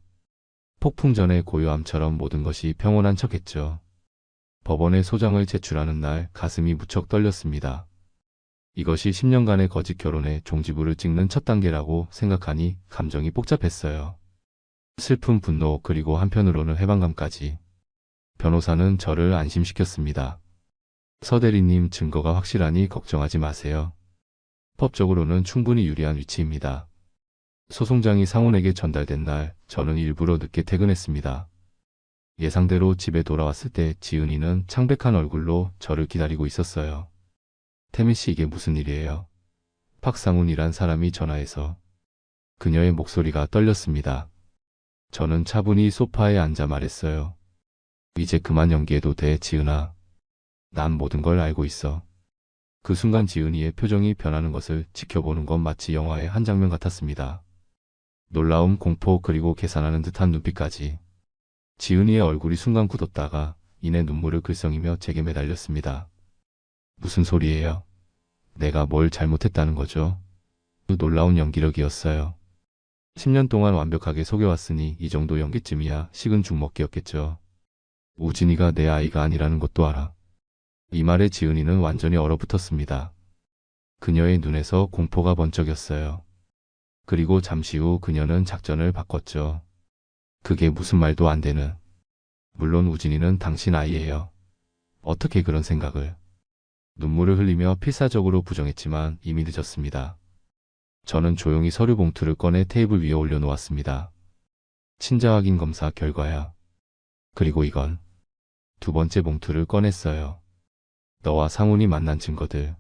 폭풍 전의 고요함처럼 모든 것이 평온한 척했죠. 법원에 소장을 제출하는 날 가슴이 무척 떨렸습니다. 이것이 10년간의 거짓 결혼에 종지부를 찍는 첫 단계라고 생각하니 감정이 복잡했어요. 슬픔, 분노, 그리고 한편으로는 해방감까지. 변호사는 저를 안심시켰습니다. 서대리님, 증거가 확실하니 걱정하지 마세요. 법적으로는 충분히 유리한 위치입니다. 소송장이 상훈에게 전달된 날 저는 일부러 늦게 퇴근했습니다. 예상대로 집에 돌아왔을 때 지은이는 창백한 얼굴로 저를 기다리고 있었어요. 태민 씨, 이게 무슨 일이에요? 박상훈이란 사람이 전화해서. 그녀의 목소리가 떨렸습니다. 저는 차분히 소파에 앉아 말했어요. 이제 그만 연기해도 돼, 지은아. 난 모든 걸 알고 있어. 그 순간 지은이의 표정이 변하는 것을 지켜보는 건 마치 영화의 한 장면 같았습니다. 놀라움, 공포, 그리고 계산하는 듯한 눈빛까지. 지은이의 얼굴이 순간 굳었다가 이내 눈물을 글썽이며 제게 매달렸습니다. 무슨 소리예요? 내가 뭘 잘못했다는 거죠? 그 놀라운 연기력이었어요. 10년 동안 완벽하게 속여왔으니 이 정도 연기쯤이야 식은 죽 먹기였겠죠. 우진이가 내 아이가 아니라는 것도 알아. 이 말에 지은이는 완전히 얼어붙었습니다. 그녀의 눈에서 공포가 번쩍였어요. 그리고 잠시 후 그녀는 작전을 바꿨죠. 그게 무슨 말도 안 되는. 물론 우진이는 당신 아이예요. 어떻게 그런 생각을. 눈물을 흘리며 필사적으로 부정했지만 이미 늦었습니다. 저는 조용히 서류 봉투를 꺼내 테이블 위에 올려놓았습니다. 친자 확인 검사 결과야. 그리고 이건 두 번째 봉투를 꺼냈어요. 너와 상훈이 만난 증거들.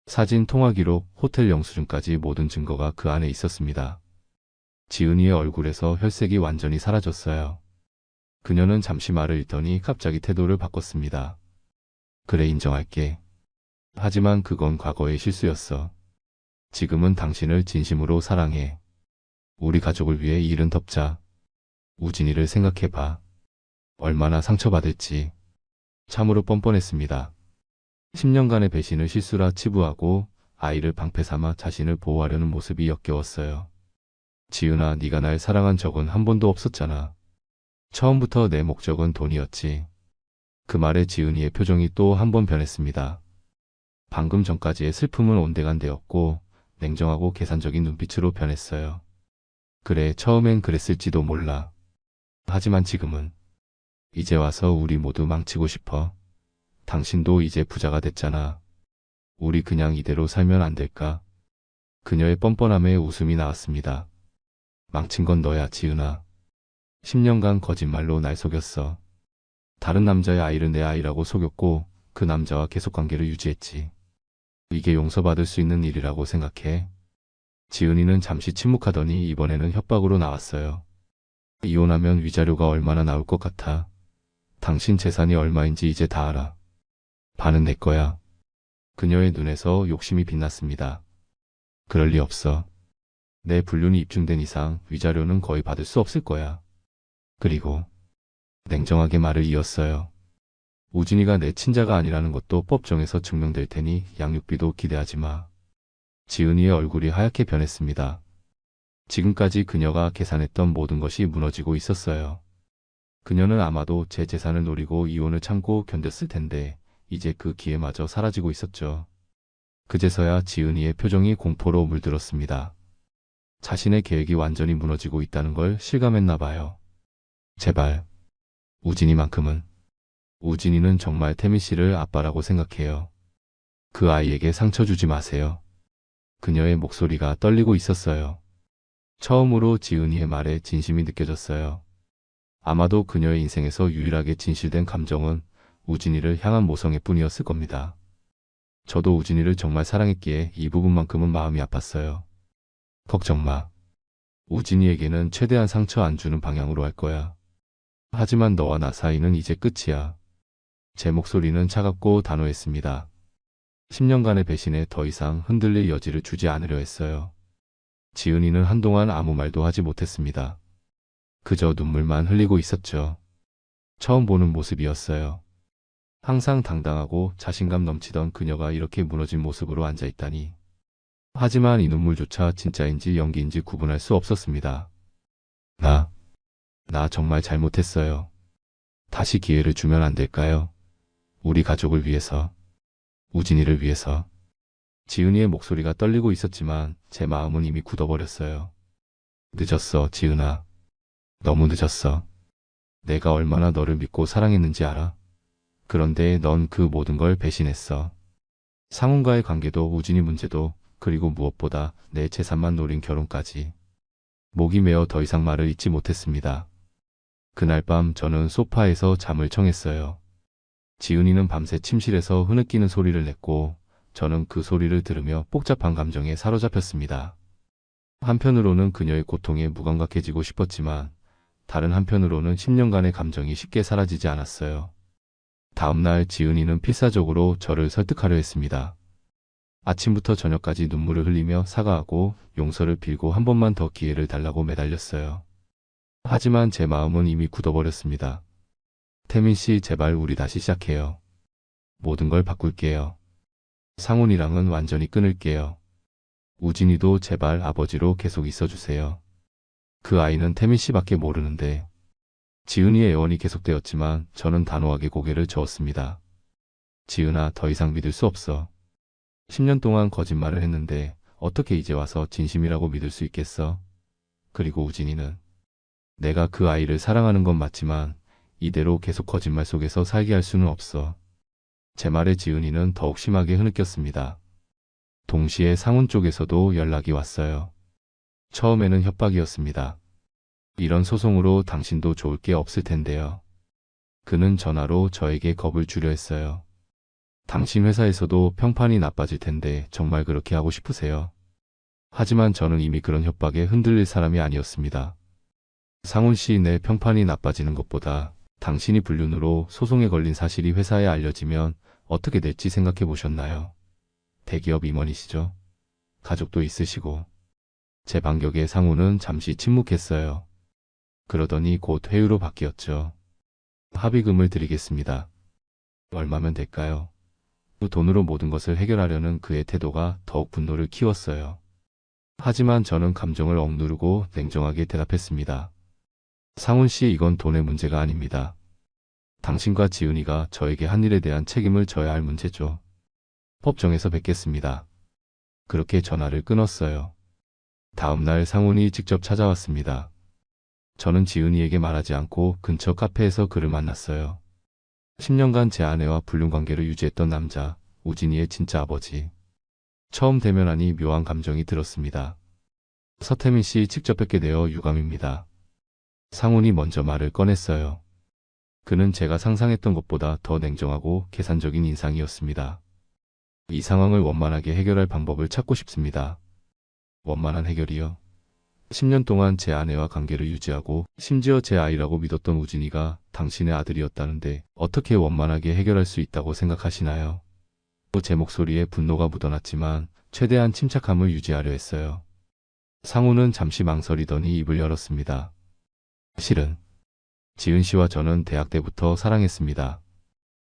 사진, 통화 기록, 호텔 영수증까지 모든 증거가 그 안에 있었습니다. 지은이의 얼굴에서 혈색이 완전히 사라졌어요. 그녀는 잠시 말을 잃더니 갑자기 태도를 바꿨습니다. 그래, 인정할게. 하지만 그건 과거의 실수였어. 지금은 당신을 진심으로 사랑해. 우리 가족을 위해 이 일은 덮자. 우진이를 생각해봐. 얼마나 상처받을지. 참으로 뻔뻔했습니다. 10년간의 배신을 실수라 치부하고 아이를 방패 삼아 자신을 보호하려는 모습이 역겨웠어요. 지은아, 네가 날 사랑한 적은 한 번도 없었잖아. 처음부터 내 목적은 돈이었지. 그 말에 지은이의 표정이 또 한 번 변했습니다. 방금 전까지의 슬픔은 온데간데였고 냉정하고 계산적인 눈빛으로 변했어요. 그래, 처음엔 그랬을지도 몰라. 하지만 지금은. 이제 와서 우리 모두 망치고 싶어. 당신도 이제 부자가 됐잖아. 우리 그냥 이대로 살면 안 될까? 그녀의 뻔뻔함에 웃음이 나왔습니다. 망친 건 너야, 지은아. 10년간 거짓말로 날 속였어. 다른 남자의 아이를 내 아이라고 속였고 그 남자와 계속관계를 유지했지. 이게 용서받을 수 있는 일이라고 생각해? 지은이는 잠시 침묵하더니 이번에는 협박으로 나왔어요. 이혼하면 위자료가 얼마나 나올 것 같아? 당신 재산이 얼마인지 이제 다 알아. 반은 내 거야. 그녀의 눈에서 욕심이 빛났습니다. 그럴 리 없어. 내 불륜이 입증된 이상 위자료는 거의 받을 수 없을 거야. 그리고 냉정하게 말을 이었어요. 우진이가 내 친자가 아니라는 것도 법정에서 증명될 테니 양육비도 기대하지 마. 지은이의 얼굴이 하얗게 변했습니다. 지금까지 그녀가 계산했던 모든 것이 무너지고 있었어요. 그녀는 아마도 제 재산을 노리고 이혼을 참고 견뎠을 텐데 이제 그 기회마저 사라지고 있었죠. 그제서야 지은이의 표정이 공포로 물들었습니다. 자신의 계획이 완전히 무너지고 있다는 걸 실감했나 봐요. 제발, 우진이만큼은. 우진이는 정말 태미 씨를 아빠라고 생각해요. 그 아이에게 상처 주지 마세요. 그녀의 목소리가 떨리고 있었어요. 처음으로 지은이의 말에 진심이 느껴졌어요. 아마도 그녀의 인생에서 유일하게 진실된 감정은 우진이를 향한 모성애 뿐이었을 겁니다. 저도 우진이를 정말 사랑했기에 이 부분만큼은 마음이 아팠어요. 걱정 마. 우진이에게는 최대한 상처 안 주는 방향으로 할 거야. 하지만 너와 나 사이는 이제 끝이야. 제 목소리는 차갑고 단호했습니다. 10년간의 배신에 더 이상 흔들릴 여지를 주지 않으려 했어요. 지은이는 한동안 아무 말도 하지 못했습니다. 그저 눈물만 흘리고 있었죠. 처음 보는 모습이었어요. 항상 당당하고 자신감 넘치던 그녀가 이렇게 무너진 모습으로 앉아있다니. 하지만 이 눈물조차 진짜인지 연기인지 구분할 수 없었습니다. 나 정말 잘못했어요. 다시 기회를 주면 안 될까요? 우리 가족을 위해서, 우진이를 위해서. 지은이의 목소리가 떨리고 있었지만 제 마음은 이미 굳어버렸어요. 늦었어, 지은아. 너무 늦었어. 내가 얼마나 너를 믿고 사랑했는지 알아? 그런데 넌 그 모든 걸 배신했어. 상훈과의 관계도 우진이 문제도 그리고 무엇보다 내 재산만 노린 결혼까지. 목이 메어 더 이상 말을 잇지 못했습니다. 그날 밤 저는 소파에서 잠을 청했어요. 지은이는 밤새 침실에서 흐느끼는 소리를 냈고 저는 그 소리를 들으며 복잡한 감정에 사로잡혔습니다. 한편으로는 그녀의 고통에 무감각해지고 싶었지만 다른 한편으로는 10년간의 감정이 쉽게 사라지지 않았어요. 다음날 지은이는 필사적으로 저를 설득하려 했습니다. 아침부터 저녁까지 눈물을 흘리며 사과하고 용서를 빌고 한 번만 더 기회를 달라고 매달렸어요. 하지만 제 마음은 이미 굳어버렸습니다. 태민 씨, 제발 우리 다시 시작해요. 모든 걸 바꿀게요. 상훈이랑은 완전히 끊을게요. 우진이도 제발 아버지로 계속 있어주세요. 그 아이는 태민 씨밖에 모르는데. 지은이의 애원이 계속되었지만 저는 단호하게 고개를 저었습니다. 지은아, 더 이상 믿을 수 없어. 10년 동안 거짓말을 했는데 어떻게 이제 와서 진심이라고 믿을 수 있겠어? 그리고 우진이는 내가 그 아이를 사랑하는 건 맞지만 이대로 계속 거짓말 속에서 살게 할 수는 없어. 제 말에 지은이는 더욱 심하게 흐느꼈습니다. 동시에 상훈 쪽에서도 연락이 왔어요. 처음에는 협박이었습니다. 이런 소송으로 당신도 좋을 게 없을 텐데요. 그는 전화로 저에게 겁을 주려 했어요. 당신 회사에서도 평판이 나빠질 텐데 정말 그렇게 하고 싶으세요? 하지만 저는 이미 그런 협박에 흔들릴 사람이 아니었습니다. 상훈 씨, 내 평판이 나빠지는 것보다 당신이 불륜으로 소송에 걸린 사실이 회사에 알려지면 어떻게 될지 생각해 보셨나요? 대기업 임원이시죠? 가족도 있으시고. 제 반격에 상훈은 잠시 침묵했어요. 그러더니 곧 회유로 바뀌었죠. 합의금을 드리겠습니다. 얼마면 될까요? 그 돈으로 모든 것을 해결하려는 그의 태도가 더욱 분노를 키웠어요. 하지만 저는 감정을 억누르고 냉정하게 대답했습니다. 상훈 씨, 이건 돈의 문제가 아닙니다. 당신과 지은이가 저에게 한 일에 대한 책임을 져야 할 문제죠. 법정에서 뵙겠습니다. 그렇게 전화를 끊었어요. 다음 날 상훈이 직접 찾아왔습니다. 저는 지은이에게 말하지 않고 근처 카페에서 그를 만났어요. 10년간 제 아내와 불륜 관계를 유지했던 남자, 우진이의 진짜 아버지. 처음 대면하니 묘한 감정이 들었습니다. 서태민 씨, 직접 뵙게 되어 유감입니다. 상훈이 먼저 말을 꺼냈어요. 그는 제가 상상했던 것보다 더 냉정하고 계산적인 인상이었습니다. 이 상황을 원만하게 해결할 방법을 찾고 싶습니다. 원만한 해결이요? 10년 동안 제 아내와 관계를 유지하고 심지어 제 아이라고 믿었던 우진이가 당신의 아들이었다는데 어떻게 원만하게 해결할 수 있다고 생각하시나요? 제 목소리에 분노가 묻어났지만 최대한 침착함을 유지하려 했어요. 상훈은 잠시 망설이더니 입을 열었습니다. 실은 지은 씨와 저는 대학 때부터 사랑했습니다.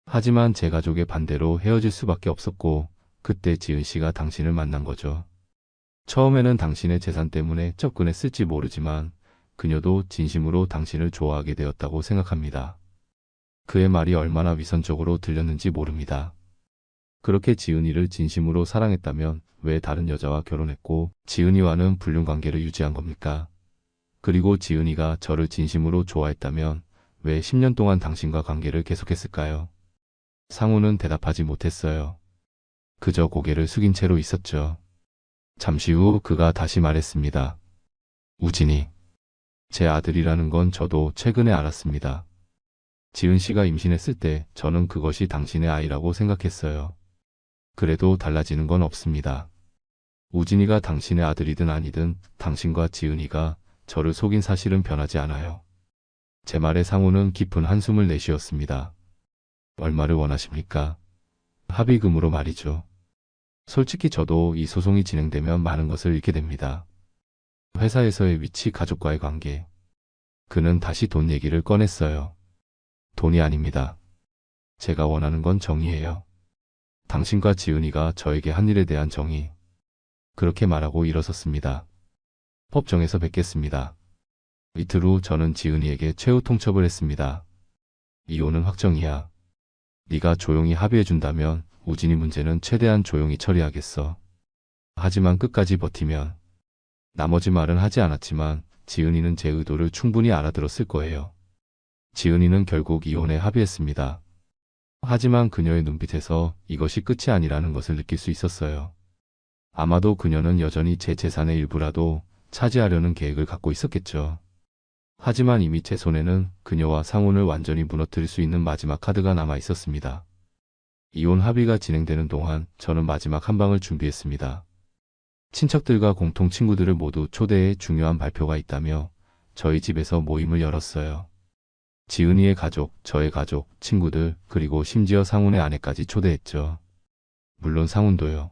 하지만 제 가족의 반대로 헤어질 수밖에 없었고 그때 지은 씨가 당신을 만난 거죠. 처음에는 당신의 재산 때문에 접근했을지 모르지만 그녀도 진심으로 당신을 좋아하게 되었다고 생각합니다. 그의 말이 얼마나 위선적으로 들렸는지 모릅니다. 그렇게 지은이를 진심으로 사랑했다면 왜 다른 여자와 결혼했고 지은이와는 불륜 관계를 유지한 겁니까? 그리고 지은이가 저를 진심으로 좋아했다면 왜 10년 동안 당신과 관계를 계속했을까요? 상훈은 대답하지 못했어요. 그저 고개를 숙인 채로 있었죠. 잠시 후 그가 다시 말했습니다. 우진이. 제 아들이라는 건 저도 최근에 알았습니다. 지은 씨가 임신했을 때 저는 그것이 당신의 아이라고 생각했어요. 그래도 달라지는 건 없습니다. 우진이가 당신의 아들이든 아니든 당신과 지은이가 저를 속인 사실은 변하지 않아요. 제 말에 상훈은 깊은 한숨을 내쉬었습니다. 얼마를 원하십니까? 합의금으로 말이죠. 솔직히 저도 이 소송이 진행되면 많은 것을 잃게 됩니다. 회사에서의 위치, 가족과의 관계. 그는 다시 돈 얘기를 꺼냈어요. 돈이 아닙니다. 제가 원하는 건 정의예요. 당신과 지은이가 저에게 한 일에 대한 정의. 그렇게 말하고 일어섰습니다. 법정에서 뵙겠습니다. 이틀 후 저는 지은이에게 최후 통첩을 했습니다. 이혼은 확정이야. 네가 조용히 합의해준다면 우진이 문제는 최대한 조용히 처리하겠어. 하지만 끝까지 버티면. 나머지 말은 하지 않았지만 지은이는 제 의도를 충분히 알아들었을 거예요. 지은이는 결국 이혼에 합의했습니다. 하지만 그녀의 눈빛에서 이것이 끝이 아니라는 것을 느낄 수 있었어요. 아마도 그녀는 여전히 제 재산의 일부라도 차지하려는 계획을 갖고 있었겠죠. 하지만 이미 제 손에는 그녀와 상훈을 완전히 무너뜨릴 수 있는 마지막 카드가 남아 있었습니다. 이혼 합의가 진행되는 동안 저는 마지막 한 방을 준비했습니다. 친척들과 공통 친구들을 모두 초대해 중요한 발표가 있다며 저희 집에서 모임을 열었어요. 지은이의 가족, 저의 가족, 친구들, 그리고 심지어 상훈의 아내까지 초대했죠. 물론 상훈도요.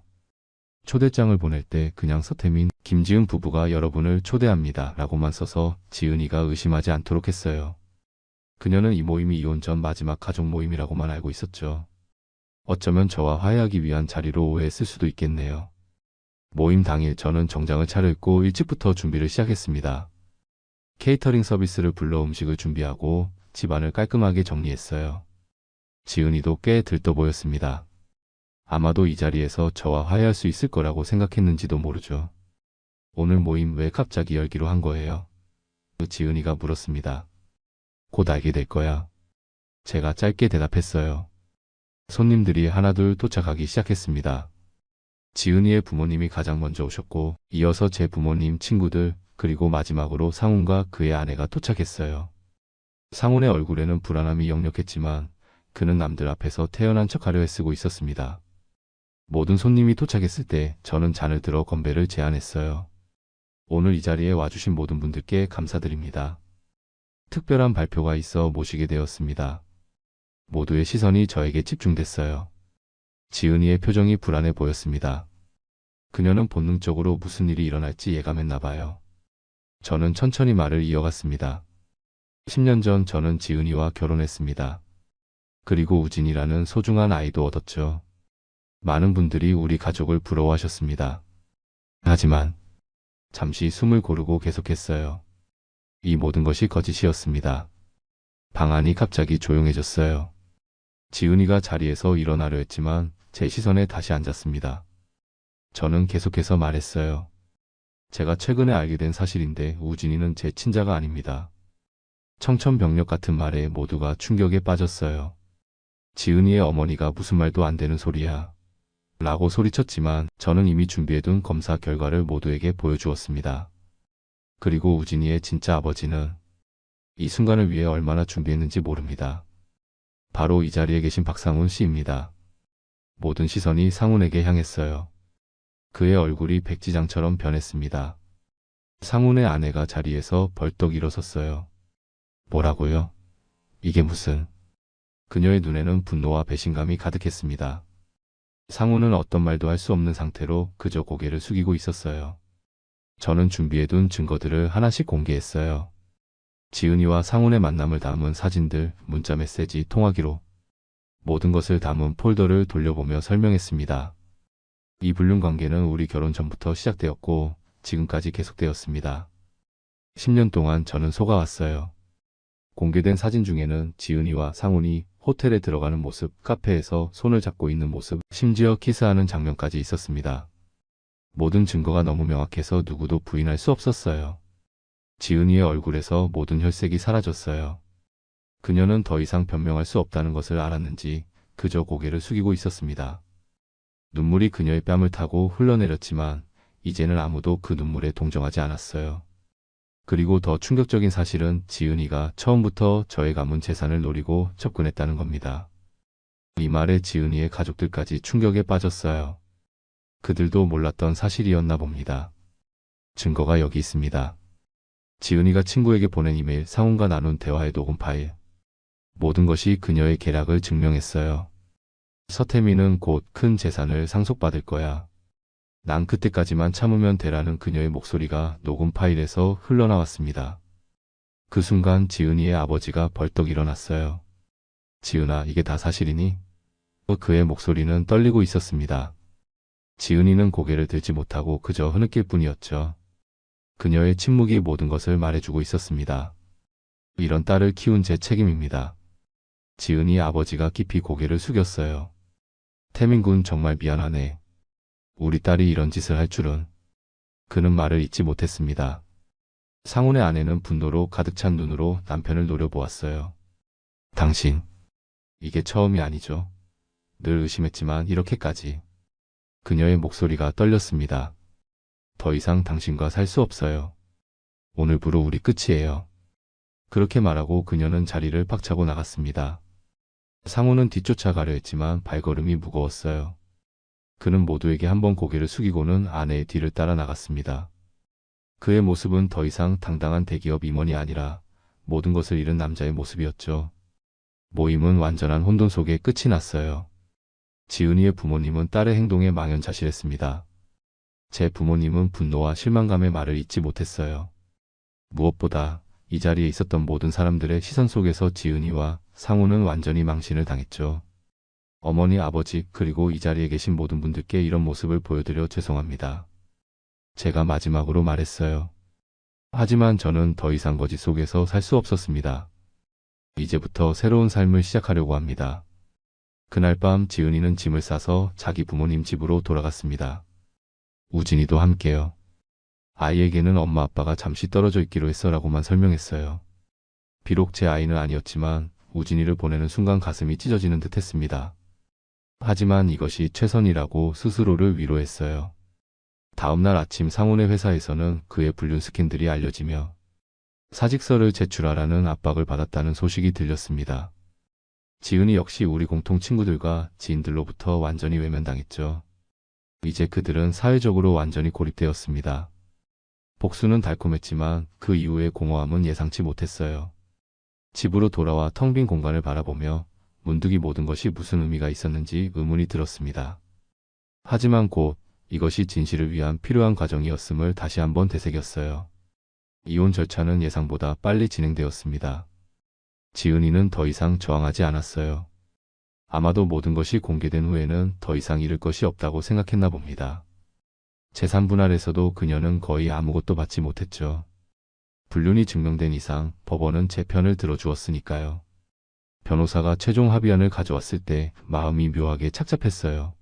초대장을 보낼 때 그냥 서태민, 김지은 부부가 여러분을 초대합니다 라고만 써서 지은이가 의심하지 않도록 했어요. 그녀는 이 모임이 이혼 전 마지막 가족 모임이라고만 알고 있었죠. 어쩌면 저와 화해하기 위한 자리로 오해했을 수도 있겠네요. 모임 당일 저는 정장을 차려입고 일찍부터 준비를 시작했습니다. 케이터링 서비스를 불러 음식을 준비하고 집안을 깔끔하게 정리했어요. 지은이도 꽤 들떠 보였습니다. 아마도 이 자리에서 저와 화해할 수 있을 거라고 생각했는지도 모르죠. 오늘 모임 왜 갑자기 열기로 한 거예요? 지은이가 물었습니다. 곧 알게 될 거야. 제가 짧게 대답했어요. 손님들이 하나둘 도착하기 시작했습니다. 지은이의 부모님이 가장 먼저 오셨고 이어서 제 부모님, 친구들, 그리고 마지막으로 상훈과 그의 아내가 도착했어요. 상훈의 얼굴에는 불안함이 역력했지만 그는 남들 앞에서 태연한 척하려 애쓰고 있었습니다. 모든 손님이 도착했을 때 저는 잔을 들어 건배를 제안했어요. 오늘 이 자리에 와주신 모든 분들께 감사드립니다. 특별한 발표가 있어 모시게 되었습니다. 모두의 시선이 저에게 집중됐어요. 지은이의 표정이 불안해 보였습니다. 그녀는 본능적으로 무슨 일이 일어날지 예감했나 봐요. 저는 천천히 말을 이어갔습니다. 10년 전 저는 지은이와 결혼했습니다. 그리고 우진이라는 소중한 아이도 얻었죠. 많은 분들이 우리 가족을 부러워하셨습니다. 하지만 잠시 숨을 고르고 계속했어요. 이 모든 것이 거짓이었습니다. 방 안이 갑자기 조용해졌어요. 지은이가 자리에서 일어나려 했지만 제 시선에 다시 앉았습니다. 저는 계속해서 말했어요. 제가 최근에 알게 된 사실인데 우진이는 제 친자가 아닙니다. 청천벽력 같은 말에 모두가 충격에 빠졌어요. 지은이의 어머니가 무슨 말도 안 되는 소리야. 라고 소리쳤지만 저는 이미 준비해둔 검사 결과를 모두에게 보여주었습니다. 그리고 우진이의 진짜 아버지는 이 순간을 위해 얼마나 준비했는지 모릅니다. 바로 이 자리에 계신 박상훈 씨입니다. 모든 시선이 상훈에게 향했어요. 그의 얼굴이 백지장처럼 변했습니다. 상훈의 아내가 자리에서 벌떡 일어섰어요. 뭐라고요? 이게 무슨... 그녀의 눈에는 분노와 배신감이 가득했습니다. 상훈은 어떤 말도 할 수 없는 상태로 그저 고개를 숙이고 있었어요. 저는 준비해둔 증거들을 하나씩 공개했어요. 지은이와 상훈의 만남을 담은 사진들, 문자 메시지, 통화기록, 모든 것을 담은 폴더를 돌려보며 설명했습니다. 이 불륜 관계는 우리 결혼 전부터 시작되었고 지금까지 계속되었습니다. 10년 동안 저는 속아왔어요. 공개된 사진 중에는 지은이와 상훈이 호텔에 들어가는 모습, 카페에서 손을 잡고 있는 모습, 심지어 키스하는 장면까지 있었습니다. 모든 증거가 너무 명확해서 누구도 부인할 수 없었어요. 지은이의 얼굴에서 모든 혈색이 사라졌어요. 그녀는 더 이상 변명할 수 없다는 것을 알았는지 그저 고개를 숙이고 있었습니다. 눈물이 그녀의 뺨을 타고 흘러내렸지만 이제는 아무도 그 눈물에 동정하지 않았어요. 그리고 더 충격적인 사실은 지은이가 처음부터 저의 가문 재산을 노리고 접근했다는 겁니다. 이 말에 지은이의 가족들까지 충격에 빠졌어요. 그들도 몰랐던 사실이었나 봅니다. 증거가 여기 있습니다. 지은이가 친구에게 보낸 이메일, 상훈과 나눈 대화의 녹음 파일. 모든 것이 그녀의 계략을 증명했어요. 서태민은 곧 큰 재산을 상속받을 거야. 난 그때까지만 참으면 되라는 그녀의 목소리가 녹음 파일에서 흘러나왔습니다. 그 순간 지은이의 아버지가 벌떡 일어났어요. 지은아, 이게 다 사실이니? 그의 목소리는 떨리고 있었습니다. 지은이는 고개를 들지 못하고 그저 흐느낄 뿐이었죠. 그녀의 침묵이 모든 것을 말해주고 있었습니다. 이런 딸을 키운 제 책임입니다. 지은이 아버지가 깊이 고개를 숙였어요. 태민군 정말 미안하네. 우리 딸이 이런 짓을 할 줄은. 그는 말을 잇지 못했습니다. 상훈의 아내는 분노로 가득 찬 눈으로 남편을 노려보았어요. 당신, 이게 처음이 아니죠. 늘 의심했지만 이렇게까지. 그녀의 목소리가 떨렸습니다. 더 이상 당신과 살 수 없어요. 오늘부로 우리 끝이에요. 그렇게 말하고 그녀는 자리를 박차고 나갔습니다. 상훈은 뒤쫓아가려 했지만 발걸음이 무거웠어요. 그는 모두에게 한번 고개를 숙이고는 아내의 뒤를 따라 나갔습니다. 그의 모습은 더 이상 당당한 대기업 임원이 아니라 모든 것을 잃은 남자의 모습이었죠. 모임은 완전한 혼돈 속에 끝이 났어요. 지은이의 부모님은 딸의 행동에 망연자실했습니다. 제 부모님은 분노와 실망감의 말을 잇지 못했어요. 무엇보다 이 자리에 있었던 모든 사람들의 시선 속에서 지은이와 상우는 완전히 망신을 당했죠. 어머니, 아버지, 그리고 이 자리에 계신 모든 분들께 이런 모습을 보여드려 죄송합니다. 제가 마지막으로 말했어요. 하지만 저는 더 이상 거짓 속에서 살 수 없었습니다. 이제부터 새로운 삶을 시작하려고 합니다. 그날 밤 지은이는 짐을 싸서 자기 부모님 집으로 돌아갔습니다. 우진이도 함께요. 아이에게는 엄마 아빠가 잠시 떨어져 있기로 했어라고만 설명했어요. 비록 제 아이는 아니었지만 우진이를 보내는 순간 가슴이 찢어지는 듯 했습니다. 하지만 이것이 최선이라고 스스로를 위로했어요. 다음날 아침 상훈의 회사에서는 그의 불륜 스캔들이 알려지며 사직서를 제출하라는 압박을 받았다는 소식이 들렸습니다. 지은이 역시 우리 공통 친구들과 지인들로부터 완전히 외면당했죠. 이제 그들은 사회적으로 완전히 고립되었습니다. 복수는 달콤했지만 그 이후의 공허함은 예상치 못했어요. 집으로 돌아와 텅 빈 공간을 바라보며 문득 이 모든 것이 무슨 의미가 있었는지 의문이 들었습니다. 하지만 곧 이것이 진실을 위한 필요한 과정이었음을 다시 한번 되새겼어요. 이혼 절차는 예상보다 빨리 진행되었습니다. 지은이는 더 이상 저항하지 않았어요. 아마도 모든 것이 공개된 후에는 더 이상 잃을 것이 없다고 생각했나 봅니다. 재산 분할에서도 그녀는 거의 아무것도 받지 못했죠. 불륜이 증명된 이상 법원은 제 편을 들어주었으니까요. 변호사가 최종 합의안을 가져왔을 때 마음이 묘하게 착잡했어요.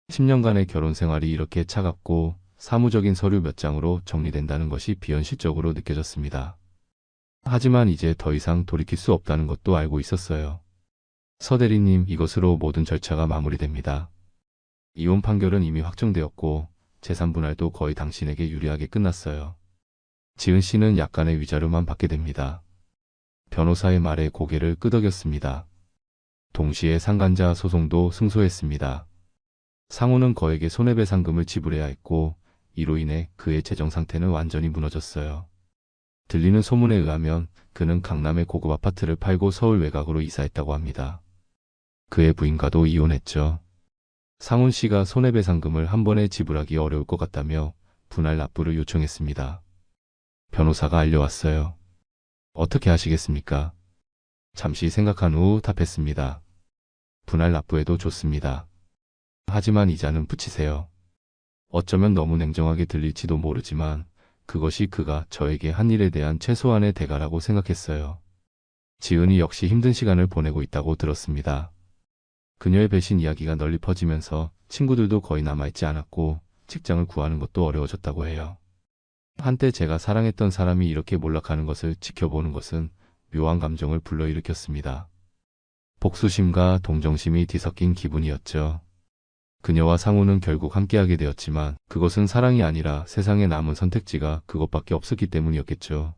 10년간의 결혼 생활이 이렇게 차갑고 사무적인 서류 몇 장으로 정리된다는 것이 비현실적으로 느껴졌습니다. 하지만 이제 더 이상 돌이킬 수 없다는 것도 알고 있었어요. 서 대리님, 이것으로 모든 절차가 마무리됩니다. 이혼 판결은 이미 확정되었고 재산 분할도 거의 당신에게 유리하게 끝났어요. 지은 씨는 약간의 위자료만 받게 됩니다. 변호사의 말에 고개를 끄덕였습니다. 동시에 상간자 소송도 승소했습니다. 상우는 거액의 손해배상금을 지불해야 했고 이로 인해 그의 재정 상태는 완전히 무너졌어요. 들리는 소문에 의하면 그는 강남의 고급 아파트를 팔고 서울 외곽으로 이사했다고 합니다. 그의 부인과도 이혼했죠. 상훈 씨가 손해배상금을 한 번에 지불하기 어려울 것 같다며 분할 납부를 요청했습니다. 변호사가 알려왔어요. 어떻게 하시겠습니까? 잠시 생각한 후 답했습니다. 분할 납부해도 좋습니다. 하지만 이자는 붙이세요. 어쩌면 너무 냉정하게 들릴지도 모르지만 그것이 그가 저에게 한 일에 대한 최소한의 대가라고 생각했어요. 지은이 역시 힘든 시간을 보내고 있다고 들었습니다. 그녀의 배신 이야기가 널리 퍼지면서 친구들도 거의 남아있지 않았고 직장을 구하는 것도 어려워졌다고 해요. 한때 제가 사랑했던 사람이 이렇게 몰락하는 것을 지켜보는 것은 묘한 감정을 불러일으켰습니다. 복수심과 동정심이 뒤섞인 기분이었죠. 그녀와 상우는 결국 함께하게 되었지만 그것은 사랑이 아니라 세상에 남은 선택지가 그것밖에 없었기 때문이었겠죠.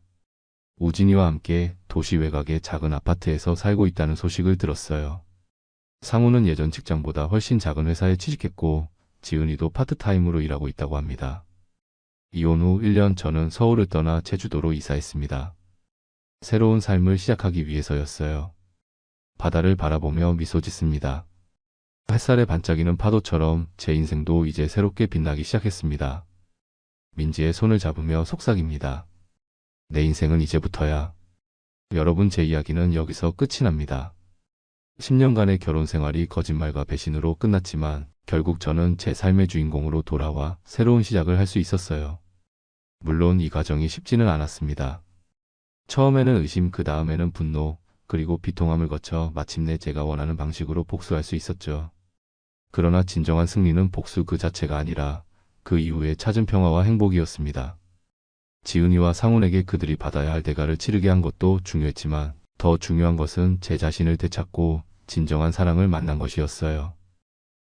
우진이와 함께 도시 외곽의 작은 아파트에서 살고 있다는 소식을 들었어요. 상우는 예전 직장보다 훨씬 작은 회사에 취직했고 지은이도 파트타임으로 일하고 있다고 합니다. 이혼 후 1년 전은 서울을 떠나 제주도로 이사했습니다. 새로운 삶을 시작하기 위해서였어요. 바다를 바라보며 미소 짓습니다. 햇살에 반짝이는 파도처럼 제 인생도 이제 새롭게 빛나기 시작했습니다. 민지의 손을 잡으며 속삭입니다. 내 인생은 이제부터야. 여러분, 제 이야기는 여기서 끝이 납니다. 10년간의 결혼 생활이 거짓말과 배신으로 끝났지만 결국 저는 제 삶의 주인공으로 돌아와 새로운 시작을 할 수 있었어요. 물론 이 과정이 쉽지는 않았습니다. 처음에는 의심, 그 다음에는 분노, 그리고 비통함을 거쳐 마침내 제가 원하는 방식으로 복수할 수 있었죠. 그러나 진정한 승리는 복수 그 자체가 아니라 그 이후에 찾은 평화와 행복이었습니다. 지은이와 상훈에게 그들이 받아야 할 대가를 치르게 한 것도 중요했지만 더 중요한 것은 제 자신을 되찾고 진정한 사랑을 만난 것이었어요.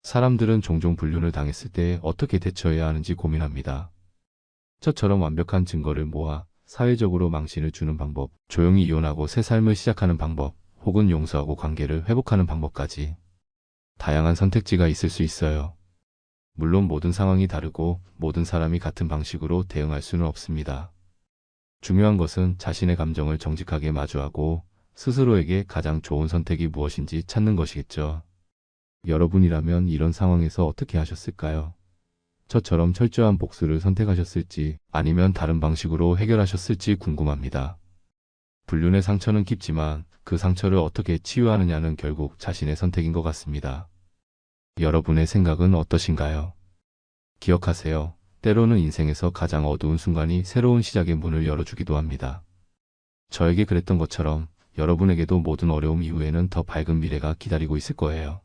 사람들은 종종 불륜을 당했을 때 어떻게 대처해야 하는지 고민합니다. 저처럼 완벽한 증거를 모아 사회적으로 망신을 주는 방법, 조용히 이혼하고 새 삶을 시작하는 방법, 혹은 용서하고 관계를 회복하는 방법까지 다양한 선택지가 있을 수 있어요. 물론 모든 상황이 다르고 모든 사람이 같은 방식으로 대응할 수는 없습니다. 중요한 것은 자신의 감정을 정직하게 마주하고 스스로에게 가장 좋은 선택이 무엇인지 찾는 것이겠죠. 여러분이라면 이런 상황에서 어떻게 하셨을까요? 저처럼 철저한 복수를 선택하셨을지 아니면 다른 방식으로 해결하셨을지 궁금합니다. 불륜의 상처는 깊지만 그 상처를 어떻게 치유하느냐는 결국 자신의 선택인 것 같습니다. 여러분의 생각은 어떠신가요? 기억하세요. 때로는 인생에서 가장 어두운 순간이 새로운 시작의 문을 열어주기도 합니다. 저에게 그랬던 것처럼 여러분에게도 모든 어려움 이후에는 더 밝은 미래가 기다리고 있을 거예요.